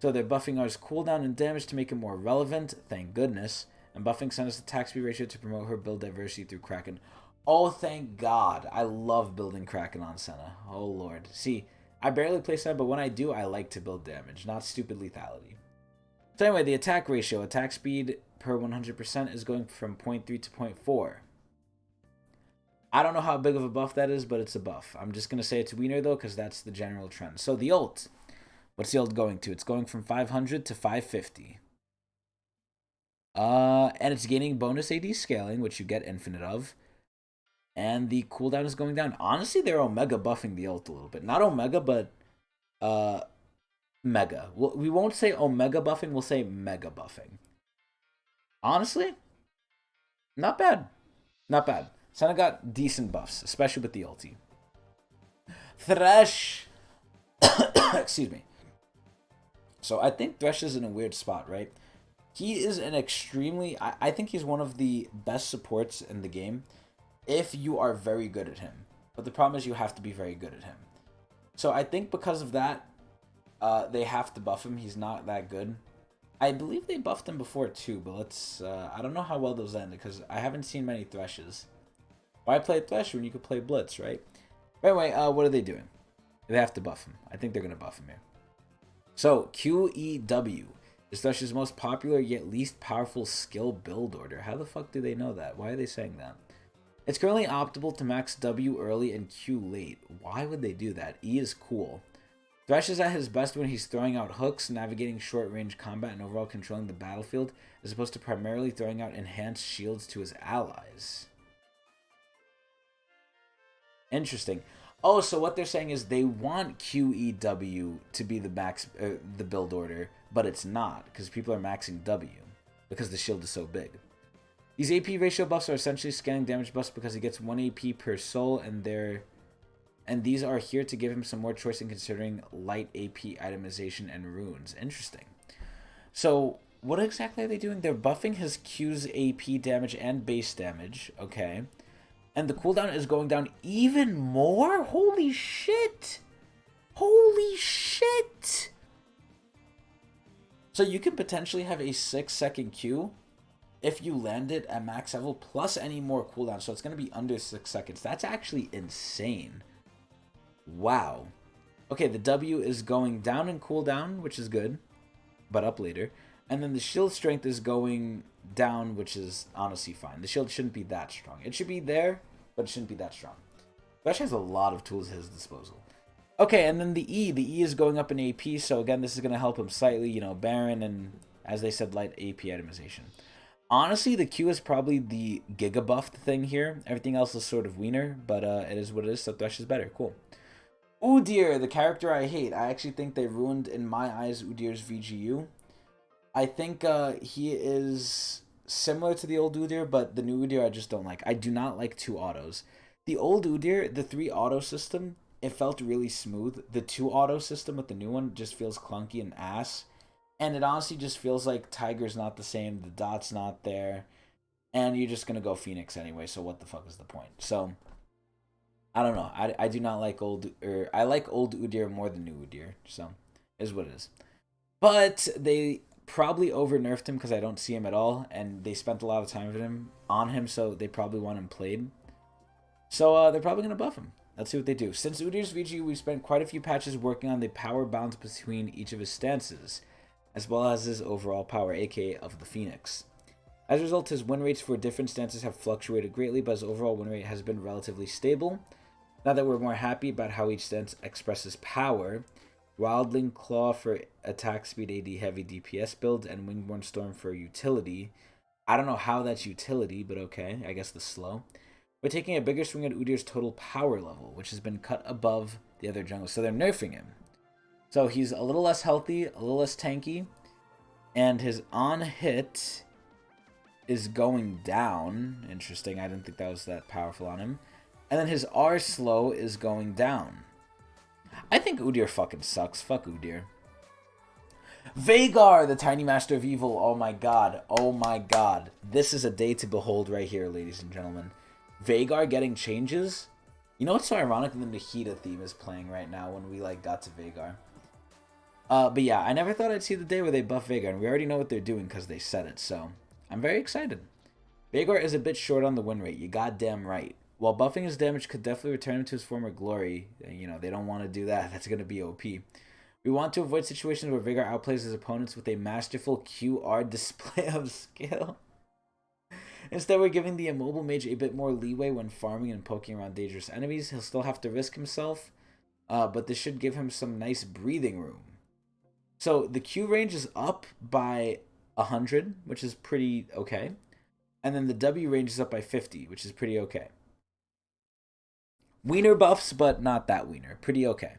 So they're buffing ours cooldown and damage to make it more relevant, thank goodness, and buffing Senna's attack speed ratio to promote her build diversity through Kraken. Oh, thank God. I love building Kraken on Senna. Oh, Lord. See, I barely play Senna, but when I do, I like to build damage, not stupid lethality. So anyway, the attack ratio, attack speed per 100% is going from 0.3 to 0.4. I don't know how big of a buff that is, but it's a buff. I'm just going to say it's wiener, though, because that's the general trend. So the ult. What's the ult going to? It's going from 500 to 550. And it's gaining bonus AD scaling, which you get infinite of. And the cooldown is going down. Honestly, they're Omega buffing the ult a little bit. Not Omega, but Mega. We won't say Omega buffing, we'll say Mega buffing. Honestly, not bad. Not bad. Senna got decent buffs, especially with the ulti. Thresh! Excuse me. So I think Thresh is in a weird spot, right? He is an extremely... I think he's one of the best supports in the game if you are very good at him. But the problem is you have to be very good at him. So I think because of that, they have to buff him. He's not that good. I believe they buffed him before too, but let's... I don't know how well those ended because I haven't seen many Threshes. Why play Thresh when you could play Blitz, right? But anyway, what are they doing? They have to buff him. I think they're going to buff him here. So, QEW is Thresh's most popular yet least powerful skill build order. How the fuck do they know that? Why are they saying that? It's currently optimal to max W early and Q late. Why would they do that? E is cool. Thresh is at his best when he's throwing out hooks, navigating short-range combat, and overall controlling the battlefield, as opposed to primarily throwing out enhanced shields to his allies. Interesting. Oh, so what they're saying is they want QEW to be the max, the build order, but it's not, because people are maxing W, because the shield is so big. These AP ratio buffs are essentially scaling damage buffs because he gets 1 AP per soul, and these are here to give him some more choice in considering light AP itemization and runes. Interesting. So, what exactly are they doing? They're buffing his Q's AP damage and base damage, okay. And the cooldown is going down even more? Holy shit! Holy shit! So you can potentially have a 6-second Q if you land it at max level plus any more cooldown. So it's going to be under 6 seconds. That's actually insane. Wow. Okay, the W is going down in cooldown, which is good, but up later. And then the shield strength is going down, which is honestly fine. The shield shouldn't be that strong. It should be there, but it shouldn't be that strong. Thresh has a lot of tools at his disposal. Okay, and then the E is going up in AP, so again, this is going to help him slightly, you know, Baron and, as they said, light AP itemization. Honestly, the Q is probably the Giga buffed thing here. Everything else is sort of wiener, but it is what it is, so Thresh is better. Cool. Udyr, the character I hate. I actually think they ruined, in my eyes, Udyr's VGU. I think he is similar to the old Udyr, but the new Udyr I just don't like. I do not like 2 autos. The old Udyr, the 3 auto system, it felt really smooth. The 2 auto system with the new one just feels clunky and ass. And it honestly just feels like Tiger's not the same, the dot's not there, and you're just going to go Phoenix anyway, so what the fuck is the point? So, I don't know. I do not like I like old Udyr more than new Udyr, so, is what it is. But they probably over-nerfed him because I don't see him at all, and they spent a lot of time on him, so they probably want him played. So, they're probably going to buff him. Let's see what they do. Since Udyr's VG, we've spent quite a few patches working on the power balance between each of his stances, as well as his overall power, aka of the Phoenix. As a result, his win rates for different stances have fluctuated greatly, but his overall win rate has been relatively stable. Now that we're more happy about how each stance expresses power, Wildling Claw for attack speed AD heavy DPS build, and Wingborn Storm for utility, I don't know how that's utility, but okay. I guess the slow. We're taking a bigger swing at Udyr's total power level, which has been cut above the other jungles. So they're nerfing him. So he's a little less healthy, a little less tanky, and his on hit is going down. Interesting. I didn't think that was that powerful on him. And then his R slow is going down. I think Udyr fucking sucks. Fuck Udyr. Vhagar, the tiny master of evil. Oh my god. Oh my god. This is a day to behold right here, ladies and gentlemen. Vhagar getting changes. You know what's so ironic? The Nahida theme is playing right now when we got to Vhagar. But yeah, I never thought I'd see the day where they buff Vhagar, and we already know what they're doing because they said it, so I'm very excited. Vhagar is a bit short on the win rate, you goddamn right. While buffing his damage could definitely return him to his former glory, you know, they don't want to do that. That's going to be OP. We want to avoid situations where Vhagar outplays his opponents with a masterful QR display of skill. Instead, we're giving the immobile mage a bit more leeway when farming and poking around dangerous enemies. He'll still have to risk himself, but this should give him some nice breathing room. So the Q range is up by 100, which is pretty okay. And then the W range is up by 50, which is pretty okay. Wiener buffs, but not that wiener. Pretty okay.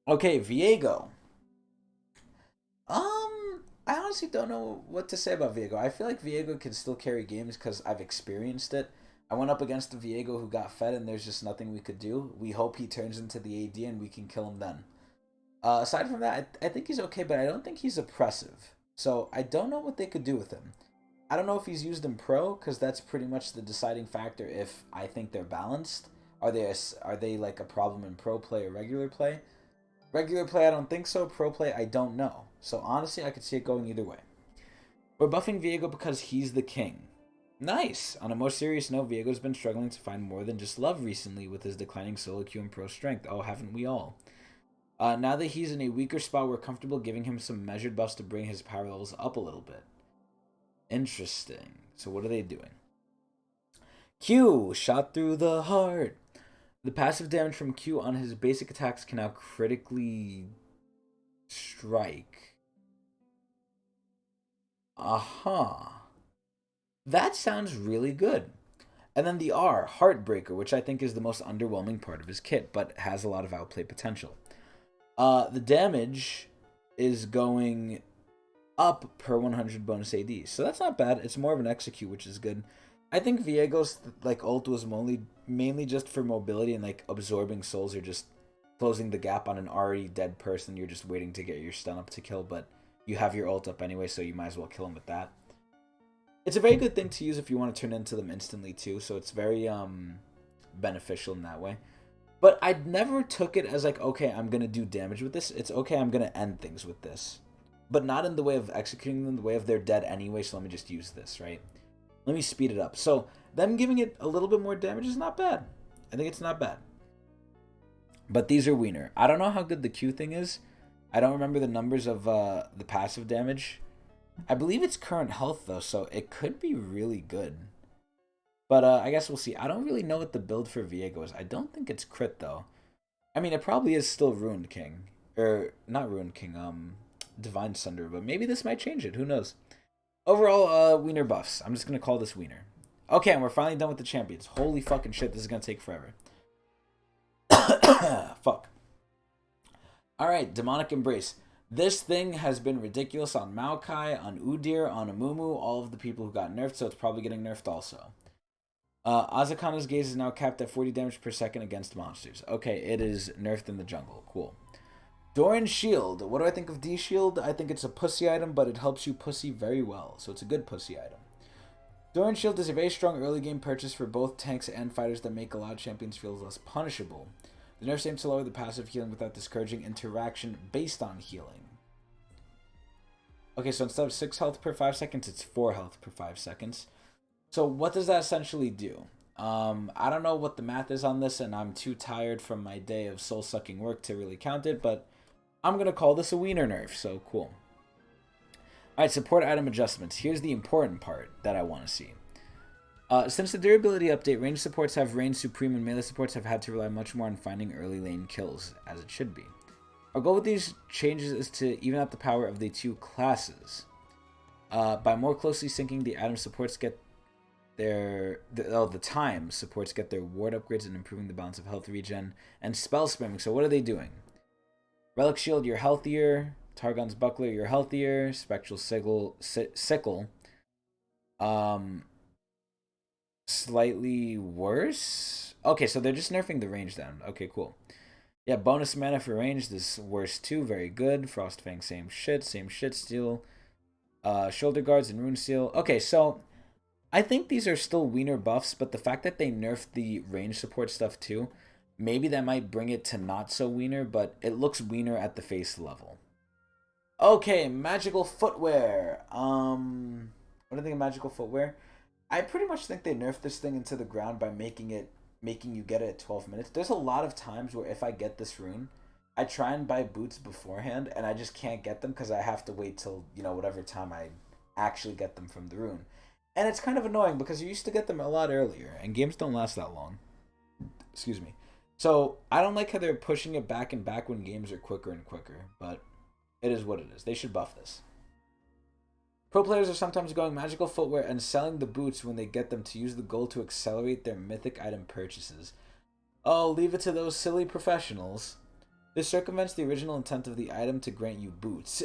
Okay, Viego. I honestly don't know what to say about Viego. I feel like Viego can still carry games because I've experienced it. I went up against the Viego who got fed and there's just nothing we could do. We hope he turns into the AD and we can kill him then. Aside from that, I think he's okay, but I don't think he's oppressive. So I don't know what they could do with him. I don't know if he's used in pro, because that's pretty much the deciding factor if I think they're balanced. Are they like a problem in pro play or regular play? Regular play, I don't think so. Pro play, I don't know. So honestly, I could see it going either way. We're buffing Viego because he's the king. Nice! On a more serious note, Viego's been struggling to find more than just love recently with his declining solo queue and pro strength. Oh, haven't we all? Now that he's in a weaker spot, we're comfortable giving him some measured buffs to bring his power levels up a little bit. Interesting. So what are they doing? Q, shot through the heart. The passive damage from Q on his basic attacks can now critically strike. Aha. That sounds really good. And then the R, Heartbreaker, which I think is the most underwhelming part of his kit, but has a lot of outplay potential. The damage is going up per 100 bonus AD, so that's not bad. It's more of an execute, which is good. I think Viego's ult was mainly just for mobility and absorbing souls or just closing the gap on an already dead person. You're just waiting to get your stun up to kill, but you have your ult up anyway, so you might as well kill him with that. It's a very good thing to use if you want to turn into them instantly too, so it's very beneficial in that way. But I never took it as okay, I'm gonna do damage with this. It's okay, I'm gonna end things with this, but not in the way of executing them, the way of they're dead anyway. So let me just use this, right? Let me speed it up. So them giving it a little bit more damage is not bad. I think it's not bad. But these are wiener. I don't know how good the Q thing is. I don't remember the numbers of the passive damage. I believe it's current health though, so it could be really good. But I guess we'll see. I don't really know what the build for Viego is. I don't think it's crit though. I mean, it probably is still Ruined King. Or, not Ruined King, Divine Sunder. But maybe this might change it. Who knows? Overall, wiener buffs. I'm just going to call this wiener. Okay, and we're finally done with the champions. Holy fucking shit, this is going to take forever. Fuck. Alright, Demonic Embrace. This thing has been ridiculous on Maokai, on Udyr, on Amumu, all of the people who got nerfed, so it's probably getting nerfed also. Ozakamus Gaze is now capped at 40 damage per second against monsters. Okay, it is nerfed in the jungle. Cool. Doran's Shield. What do I think of D Shield? I think it's a pussy item, but it helps you pussy very well, so it's a good pussy item. Doran's Shield is a very strong early game purchase for both tanks and fighters that make a lot of champions feel less punishable. The nerf aims to lower the passive healing without discouraging interaction based on healing. Okay, so instead of 6 health per 5 seconds, it's 4 health per 5 seconds. So what does that essentially do? I don't know what the math is on this, and I'm too tired from my day of soul-sucking work to really count it, but I'm going to call this a wiener nerf, so cool. Alright, support item adjustments. Here's the important part that I want to see. Since the durability update, range supports have reigned supreme and melee supports have had to rely much more on finding early lane kills, as it should be. Our goal with these changes is to even out the power of the two classes. By more closely syncing, the item supports get the time supports get their ward upgrades and improving the balance of health regen and spell spamming. So what are they doing? Relic Shield, you're healthier. Targon's Buckler, you're healthier. Spectral Sickle, slightly worse. Okay, so they're just nerfing the range down. Okay, cool. Yeah, bonus mana for range is worse too. Very good. Frostfang, same shit still. Shoulder guards and rune seal. Okay, so I think these are still wiener buffs, but the fact that they nerfed the range support stuff too, maybe that might bring it to not so wiener, but it looks wiener at the face level. Okay, magical footwear. What do I think of magical footwear? I pretty much think they nerfed this thing into the ground by making you get it at 12 minutes. There's a lot of times where if I get this rune, I try and buy boots beforehand, and I just can't get them because I have to wait till, whatever time I actually get them from the rune. And it's kind of annoying because you used to get them a lot earlier, and games don't last that long. Excuse me. So, I don't like how they're pushing it back and back when games are quicker and quicker, but it is what it is. They should buff this. Pro players are sometimes going magical footwear and selling the boots when they get them to use the gold to accelerate their mythic item purchases. Oh, leave it to those silly professionals. This circumvents the original intent of the item to grant you boots.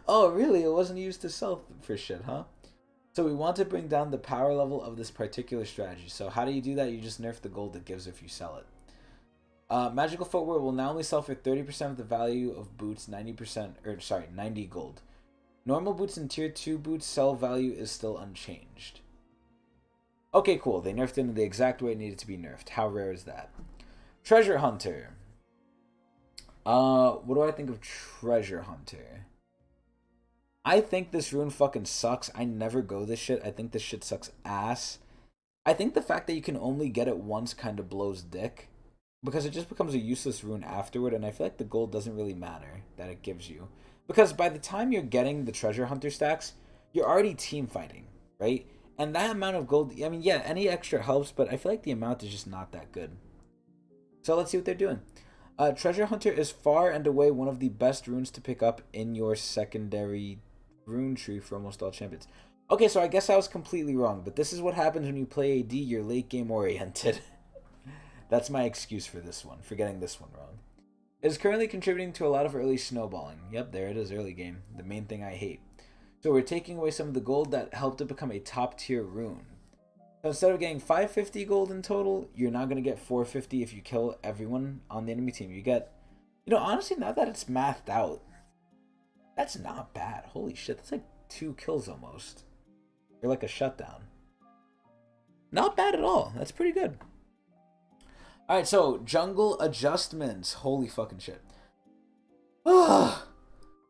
Oh, really? It wasn't used to sell for shit, huh? So we want to bring down the power level of this particular strategy. So how do you do that? You just nerf the gold it gives if you sell it. Magical footwear will now only sell for 30% of the value of boots, 90 gold. Normal boots and tier 2 boots sell value is still unchanged. Okay, cool. They nerfed it in the exact way it needed to be nerfed. How rare is that? Treasure Hunter. What do I think of Treasure Hunter? I think this rune fucking sucks. I never go this shit. I think this shit sucks ass. I think the fact that you can only get it once kind of blows dick, because it just becomes a useless rune afterward, and I feel like the gold doesn't really matter that it gives you. Because by the time you're getting the Treasure Hunter stacks, you're already team fighting, right? And that amount of gold, I mean, yeah, any extra helps, but I feel like the amount is just not that good. So let's see what they're doing. Treasure Hunter is far and away one of the best runes to pick up in your secondary rune tree for almost all champions. Okay, so I guess I was completely wrong, but this is what happens when you play AD, you're late game oriented. That's my excuse for this one, for getting this one wrong. It is currently contributing to a lot of early snowballing. Yep, there it is, early game. The main thing I hate. So we're taking away some of the gold that helped it become a top tier rune. So instead of getting 550 gold in total, you're now going to get 450 if you kill everyone on the enemy team. You get, honestly, now that it's mathed out, that's not bad. Holy shit, that's like 2 kills almost. Or like a shutdown. Not bad at all. That's pretty good. Alright, so jungle adjustments. Holy fucking shit.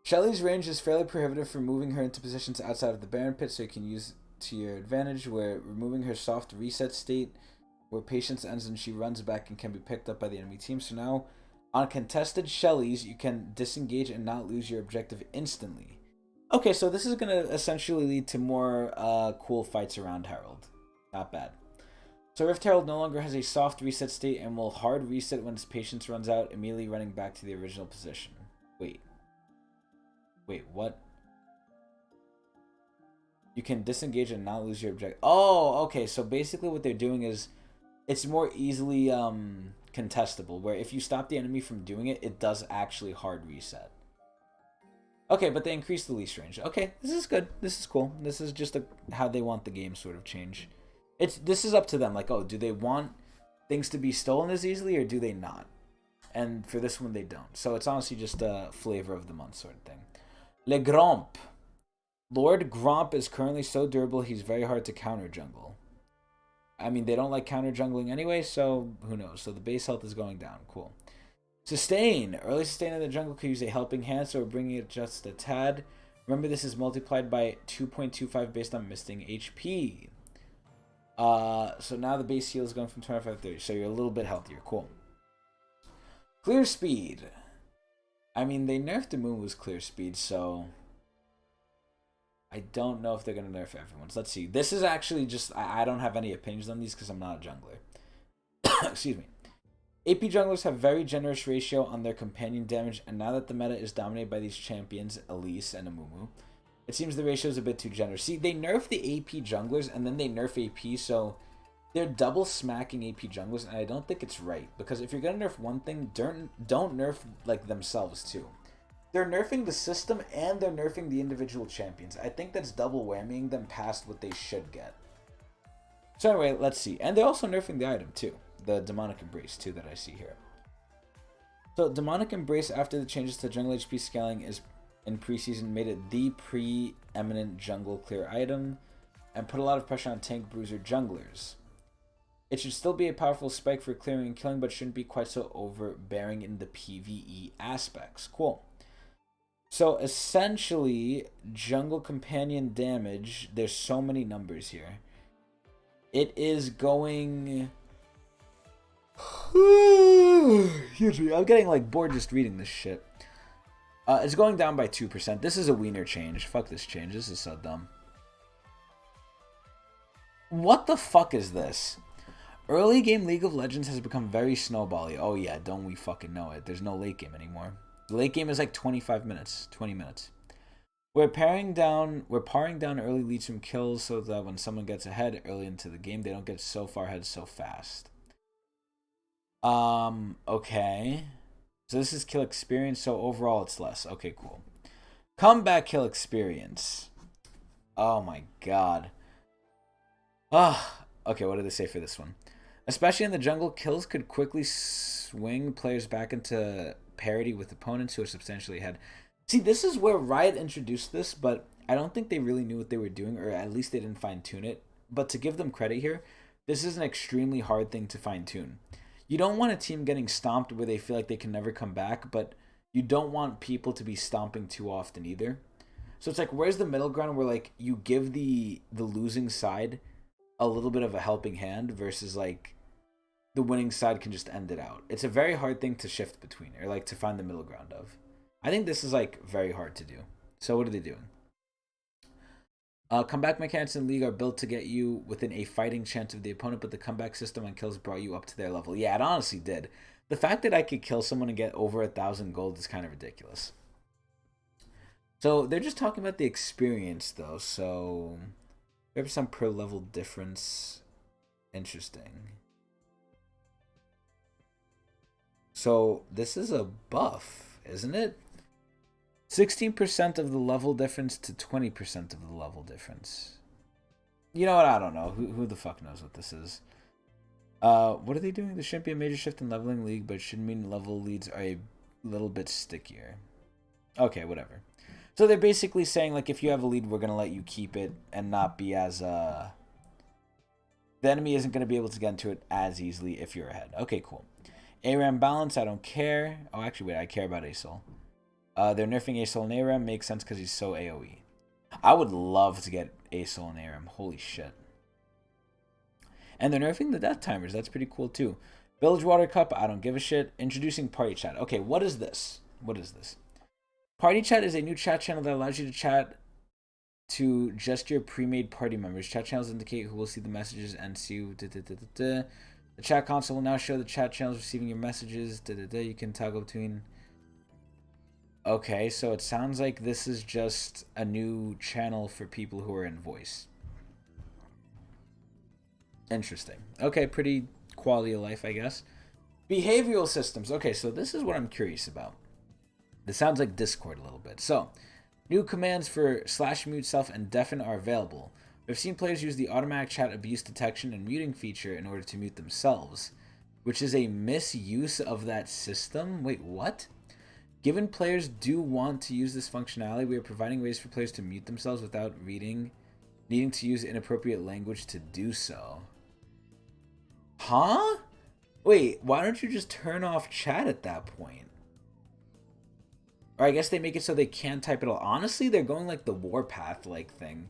Shelly's range is fairly prohibitive for moving her into positions outside of the Baron Pit, so you can use to your advantage, where removing her soft reset state, where patience ends and she runs back and can be picked up by the enemy team. So now, on contested Shellys, you can disengage and not lose your objective instantly. Okay, so this is going to essentially lead to more cool fights around Herald. Not bad. So Rift Herald no longer has a soft reset state and will hard reset when his patience runs out, immediately running back to the original position. Wait, what? You can disengage and not lose your objective. Oh, okay, so basically what they're doing is it's more easily contestable, where if you stop the enemy from doing it, it does actually hard reset. Okay, but they increase the leash range. Okay, this is good. This is cool. This is just how they want the game sort of change. This is up to them. Like, oh, do they want things to be stolen as easily, or do they not? And for this one, they don't. So it's honestly just a flavor of the month sort of thing. Le Gromp. Lord Gromp is currently so durable, he's very hard to counter jungle. I mean, they don't like counter jungling anyway, so who knows? So the base health is going down. Cool. Sustain. Early sustain in the jungle could use a helping hand, so we're bringing it just a tad. Remember, this is multiplied by 2.25 based on missing HP. So now the base heal is going from 25 to 30, so you're a little bit healthier. Cool. Clear speed. I mean, they nerfed the Moonwoo's clear speed, so I don't know if they're going to nerf everyone's. Let's see. This is actually just, I don't have any opinions on these because I'm not a jungler. Excuse me. AP junglers have very generous ratio on their companion damage, and now that the meta is dominated by these champions, Elise and Amumu, It seems the ratio is a bit too generous. See, they nerf the AP junglers and then they nerf AP, so they're double smacking AP junglers, and I don't think it's right. Because if you're gonna nerf one thing, don't nerf like themselves too. They're nerfing the system and they're nerfing the individual champions. I think that's double whammying them past what they should get. So anyway, let's see. And they're also nerfing the item too. The Demonic Embrace too that I see here. So Demonic Embrace, after the changes to jungle HP scaling is in preseason, made it the preeminent jungle clear item and put a lot of pressure on tank bruiser junglers. It should still be a powerful spike for clearing and killing, but shouldn't be quite so overbearing in the PvE aspects. Cool. So essentially, jungle companion damage, there's so many numbers here. It is going... Excuse me, I'm getting like bored just reading this shit. It's going down by 2%. This is a wiener change. Fuck this change. This is so dumb. What the fuck is this? Early game League of Legends has become very snowbally. Oh yeah, don't we fucking know it. There's no late game anymore. The late game is like 25 minutes, 20 minutes. We're paring down early leads from kills so that when someone gets ahead early into the game, they don't get so far ahead so fast. Okay. So this is kill experience, so overall it's less. Okay, cool. Comeback kill experience. Oh my god. Okay, what did they say for this one? Especially in the jungle, kills could quickly swing players back into parity with opponents who are substantially ahead. See, this is where Riot introduced this, but I don't think they really knew what they were doing, or at least they didn't fine-tune it. But to give them credit here, this is an extremely hard thing to fine-tune. You don't want a team getting stomped where they feel like they can never come back, but you don't want people to be stomping too often either. So it's like, where's the middle ground where like you give the losing side a little bit of a helping hand versus like the winning side can just end it out. It's a very hard thing to shift between, or like to find the middle ground of. I think this is like very hard to do. So what are they doing? Comeback mechanics in League are built to get you within a fighting chance of the opponent, but the comeback system on kills brought you up to their level. Yeah, it honestly did. The fact that I could kill someone and get over 1,000 gold is kind of ridiculous. So they're just talking about the experience though. So 5% per level difference. Interesting. So this is a buff, isn't it? 16% of the level difference to 20% of the level difference. You know what? I don't know. Who the fuck knows what this is? What are they doing? There shouldn't be a major shift in leveling League, but it should mean level leads are a little bit stickier. Okay, whatever. So they're basically saying, like, if you have a lead, we're going to let you keep it and not be as... The enemy isn't going to be able to get into it as easily if you're ahead. Okay, cool. ARAM balance, I don't care. Oh, actually, wait, I care about ASOL. They're nerfing ASOL and ARAM. Makes sense because he's so AoE. I would love to get ASOL and ARAM. Holy shit. And they're nerfing the death timers. That's pretty cool too. Village Water Cup, I don't give a shit. Introducing Party Chat. Okay, what is this? What is this? Party Chat is a new chat channel that allows you to chat to just your pre-made party members. Chat channels indicate who will see the messages and see who... The chat console will now show the chat channels receiving your messages. You can toggle between... Okay, so it sounds like this is just a new channel for people who are in voice. Interesting. Okay, pretty quality of life, I guess. Behavioral systems. Okay, so this is what I'm curious about. This sounds like Discord a little bit. So, new commands for /mute self and deafen are available. We've seen players use the automatic chat abuse detection and muting feature in order to mute themselves, which is a misuse of that system. Wait, what? Given players do want to use this functionality, we are providing ways for players to mute themselves without needing to use inappropriate language to do so. Huh? Wait, why don't you just turn off chat at that point? Or I guess they make it so they can't type it all. Honestly, they're going like the Warpath like thing.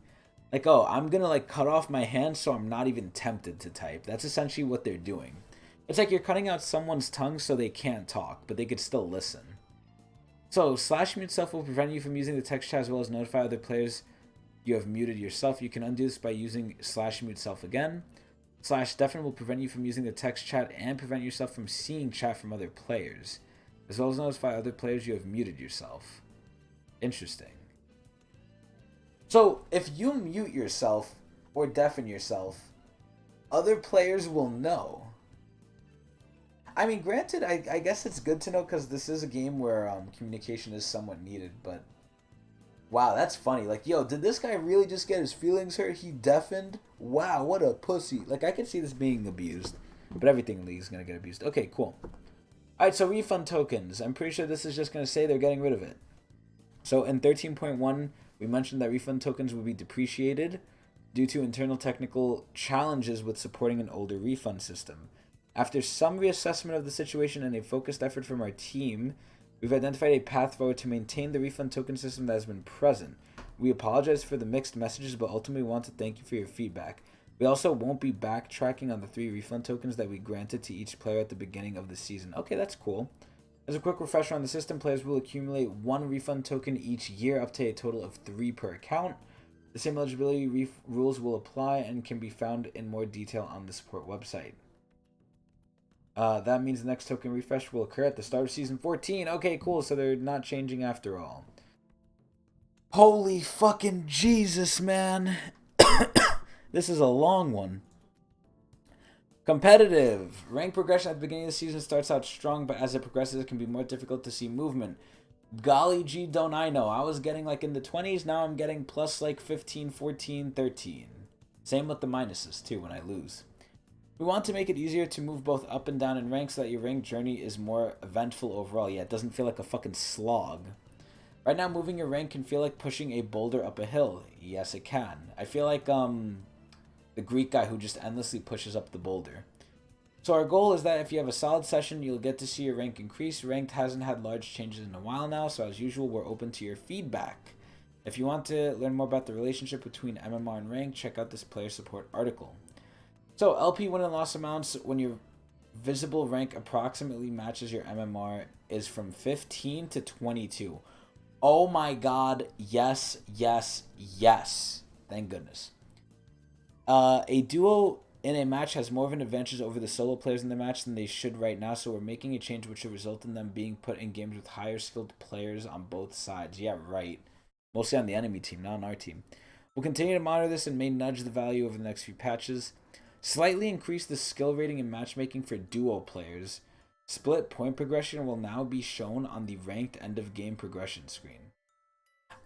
Like, oh, I'm gonna like cut off my hand so I'm not even tempted to type. That's essentially what they're doing. It's like you're cutting out someone's tongue so they can't talk, but they could still listen. So, /mute self will prevent you from using the text chat as well as notify other players you have muted yourself. You can undo this by using /mute self again. /deafen will prevent you from using the text chat and prevent yourself from seeing chat from other players, as well as notify other players you have muted yourself. Interesting. So if you mute yourself or deafen yourself, other players will know. I mean, granted, I guess it's good to know because this is a game where communication is somewhat needed, but wow, that's funny. Like, yo, did this guy really just get his feelings hurt? He deafened? Wow, what a pussy. Like, I could see this being abused, but everything in League is going to get abused. Okay, cool. Alright, so refund tokens. I'm pretty sure this is just going to say they're getting rid of it. So in 13.1, we mentioned that refund tokens will be depreciated due to internal technical challenges with supporting an older refund system. After some reassessment of the situation and a focused effort from our team, we've identified a path forward to maintain the refund token system that has been present. We apologize for the mixed messages, but ultimately want to thank you for your feedback. We also won't be backtracking on the 3 refund tokens that we granted to each player at the beginning of the season. Okay, that's cool. As a quick refresher on the system, players will accumulate 1 refund token each year up to a total of 3 per account. The same eligibility rules will apply and can be found in more detail on the support website. That means the next token refresh will occur at the start of Season 14. Okay, cool, so they're not changing after all. Holy fucking Jesus, man. This is a long one. Competitive. Rank progression at the beginning of the season starts out strong, but as it progresses, it can be more difficult to see movement. Golly gee, don't I know. I was getting like in the 20s, now I'm getting plus like 15, 14, 13. Same with the minuses too when I lose. We want to make it easier to move both up and down in rank so that your rank journey is more eventful overall. Yeah, it doesn't feel like a fucking slog. Right now, moving your rank can feel like pushing a boulder up a hill. Yes, it can. I feel like the Greek guy who just endlessly pushes up the boulder. So our goal is that if you have a solid session, you'll get to see your rank increase. Ranked hasn't had large changes in a while now, so as usual, we're open to your feedback. If you want to learn more about the relationship between MMR and rank, check out this player support article. So LP win and loss amounts when your visible rank approximately matches your MMR is from 15 to 22. Oh my god, yes, yes, yes. Thank goodness. A duo in a match has more of an advantage over the solo players in the match than they should right now, so we're making a change which will result in them being put in games with higher skilled players on both sides. Yeah, right. Mostly on the enemy team, not on our team. We'll continue to monitor this and may nudge the value over the next few patches. Slightly increase the skill rating in matchmaking for duo players. Split point progression will now be shown on the ranked end of game progression screen.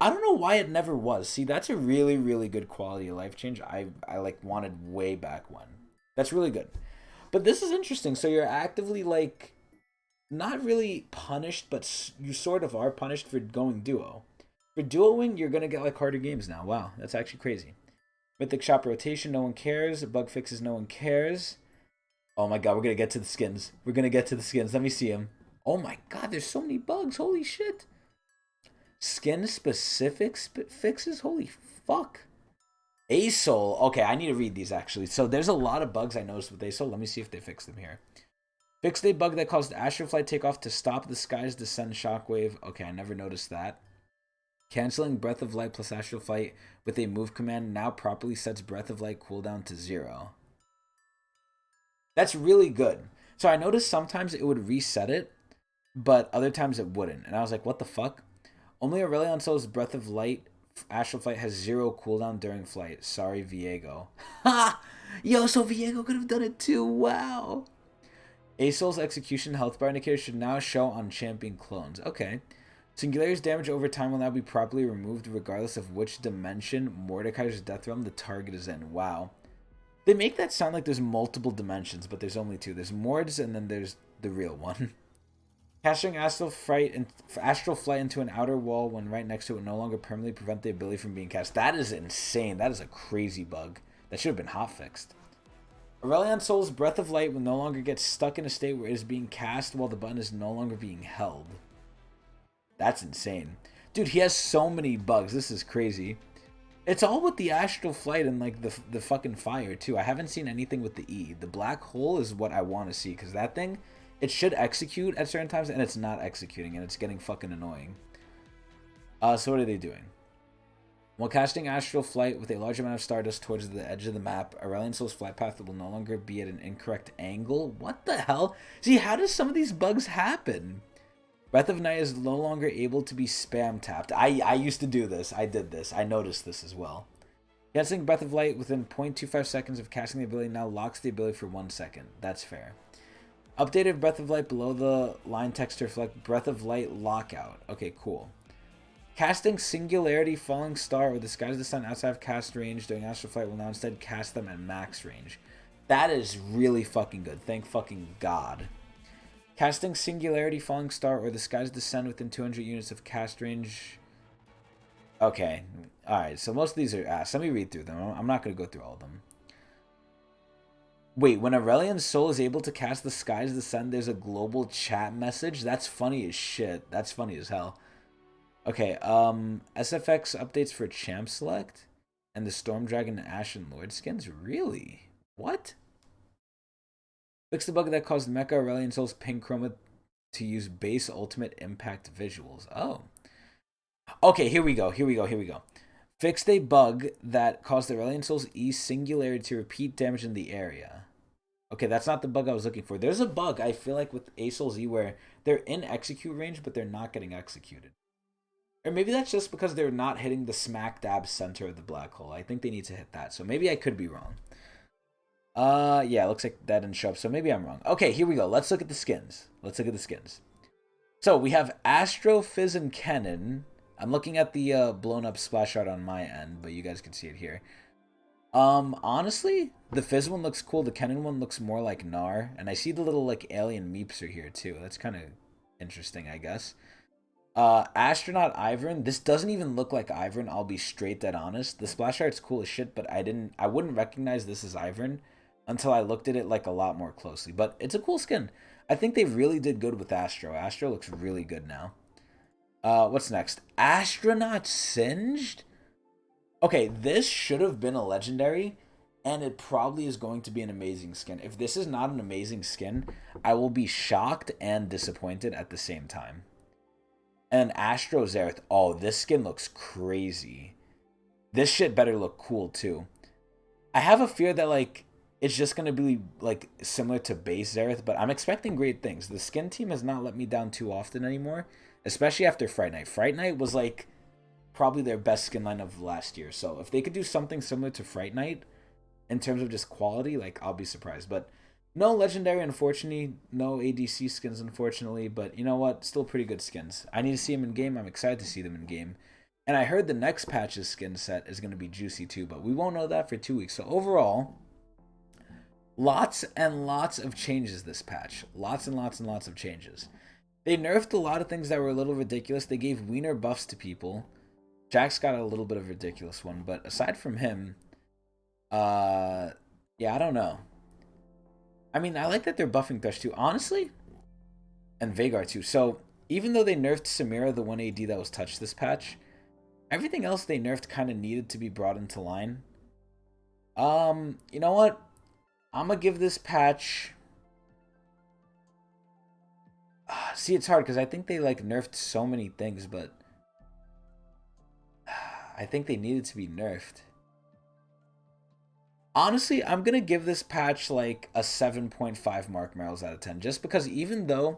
I don't know why it never was. See, that's a really, really good quality of life change I like wanted way back when. That's really good. But this is interesting. So you're actively like not really punished, but you sort of are punished for going duo. For duoing, you're going to get like harder games now. Wow, that's actually crazy. Mythic shop rotation, no one cares. Bug fixes, no one cares. Oh my god, we're going to get to the skins. We're going to get to the skins. Let me see them. Oh my god, there's so many bugs. Holy shit. Skin specific fixes? Holy fuck. ASOL. Okay, I need to read these actually. So there's a lot of bugs I noticed with ASOL. Let me see if they fix them here. Fixed a bug that caused Astroflight takeoff to stop the sky's descent shockwave. Okay, I never noticed that. Canceling Breath of Light plus Astral Flight with a move command now properly sets Breath of Light cooldown to 0. That's really good. So I noticed sometimes it would reset it, but other times it wouldn't. And I was like, what the fuck? Only Aurelion Sol's Breath of Light Astral Flight has 0 cooldown during flight. Sorry, Viego. Ha! Yo, so Viego could have done it too. Wow. Asol's execution health bar indicator should now show on champion clones. Okay. Singularity's damage over time will now be properly removed regardless of which dimension Mordekaiser's Death Realm the target is in. Wow. They make that sound like there's multiple dimensions, but there's only 2. There's Mord's and then there's the real one. Casting Astral Flight into an outer wall when right next to it will no longer permanently prevent the ability from being cast. That is insane. That is a crazy bug. That should have been hotfixed. Aurelion Sol's Breath of Light will no longer get stuck in a state where it is being cast while the button is no longer being held. That's insane. Dude, he has so many bugs. This is crazy. It's all with the Astral Flight and like the fucking fire too. I haven't seen anything with the E. The black hole is what I want to see because that thing, it should execute at certain times and it's not executing and it's getting fucking annoying. So what are they doing? While casting Astral Flight with a large amount of stardust towards the edge of the map, Aurelion Sol's flight path will no longer be at an incorrect angle. What the hell? See, how does some of these bugs happen? Breath of Night is no longer able to be spam tapped. I used to do this. I did this. I noticed this as well. Casting Breath of Light within 0.25 seconds of casting the ability now locks the ability for 1 second. That's fair. Updated Breath of Light below the line text to reflect Breath of Light lockout. Okay, cool. Casting Singularity, Falling Star, or Disguise the Sun outside of cast range during Astral Flight will now instead cast them at max range. That is really fucking good. Thank fucking God. Casting Singularity, Falling Star, or Disguise Descend within 200 units of cast range. Okay. Alright, so most of these are ass. Let me read through them. I'm not going to go through all of them. Wait, when Aurelian's soul is able to cast the Skies Descend, there's a global chat message? That's funny as shit. That's funny as hell. Okay, SFX updates for Champ Select and the Storm Dragon Ashen Lord skins? Really? What? Fix the bug that caused Mecha Aurelian Soul's pink chroma to use base ultimate impact visuals. Oh. Okay, here we go. Fixed a bug that caused the Aurelian Soul's E Singularity to repeat damage in the area. Okay, that's not the bug I was looking for. There's a bug, I feel like, with A Soul's E where they're in execute range, but they're not getting executed. Or maybe that's just because they're not hitting the smack dab center of the black hole. I think they need to hit that. So maybe I could be wrong. Yeah, looks like that didn't show up. So maybe I'm wrong. Okay, here we go. Let's look at the skins. So we have Astro, Fizz, and Kennen. I'm looking at the blown up splash art on my end, but you guys can see it here. Honestly, the Fizz one looks cool. The Kennen one looks more like Gnar. And I see the little like alien meeps are here too. That's kind of interesting, I guess. Astronaut Ivern. This doesn't even look like Ivern, I'll be straight dead honest. The splash art's cool as shit, but I wouldn't recognize this as Ivern until I looked at it like a lot more closely. But it's a cool skin. I think they really did good with Astro. Astro looks really good now. What's next? Astronaut Singed? Okay, this should have been a legendary, and it probably is going to be an amazing skin. If this is not an amazing skin, I will be shocked and disappointed at the same time. And Astro Zereth. Oh, this skin looks crazy. This shit better look cool, too. I have a fear that, like, it's just going to be, like, similar to base Zereth, but I'm expecting great things. The skin team has not let me down too often anymore, especially after Fright Night. Fright Night was, like, probably their best skin line of last year. So if they could do something similar to Fright Night in terms of just quality, like, I'll be surprised. But no legendary, unfortunately. No ADC skins, unfortunately. But you know what? Still pretty good skins. I need to see them in game. I'm excited to see them in game. And I heard the next patch's skin set is going to be juicy too. But we won't know that for 2 weeks. So overall, lots and lots of changes this patch. Lots and lots and lots of changes. They nerfed a lot of things that were a little ridiculous. They gave wiener buffs to people. Jack's got a little bit of a ridiculous one. But aside from him, yeah, I don't know. I mean, I like that they're buffing Thresh too, honestly. And Veigar too. So, even though they nerfed Samira, the 1 AD that was touched this patch, everything else they nerfed kind of needed to be brought into line. You know what? I'm going to give this patch... See, it's hard because I think they, like, nerfed so many things, but... I think they needed to be nerfed. Honestly, I'm going to give this patch like a 7.5 Mark Merrills out of 10. Just because even though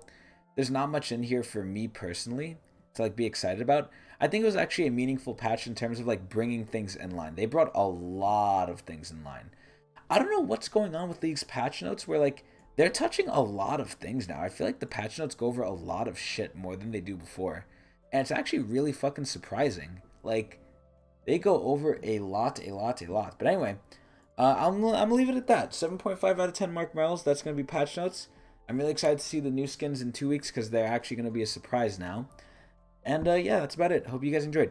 there's not much in here for me personally to like be excited about, I think it was actually a meaningful patch in terms of like bringing things in line. They brought a lot of things in line. I don't know what's going on with these patch notes where like they're touching a lot of things now. I feel like the patch notes go over a lot of shit more than they do before. And it's actually really fucking surprising. Like, they go over a lot. But anyway... I'm gonna leave it at that. 7.5 out of 10 Mark Merrills. That's gonna be patch notes. I'm really excited to see the new skins in 2 weeks because they're actually gonna be a surprise now. And yeah, that's about it. Hope you guys enjoyed.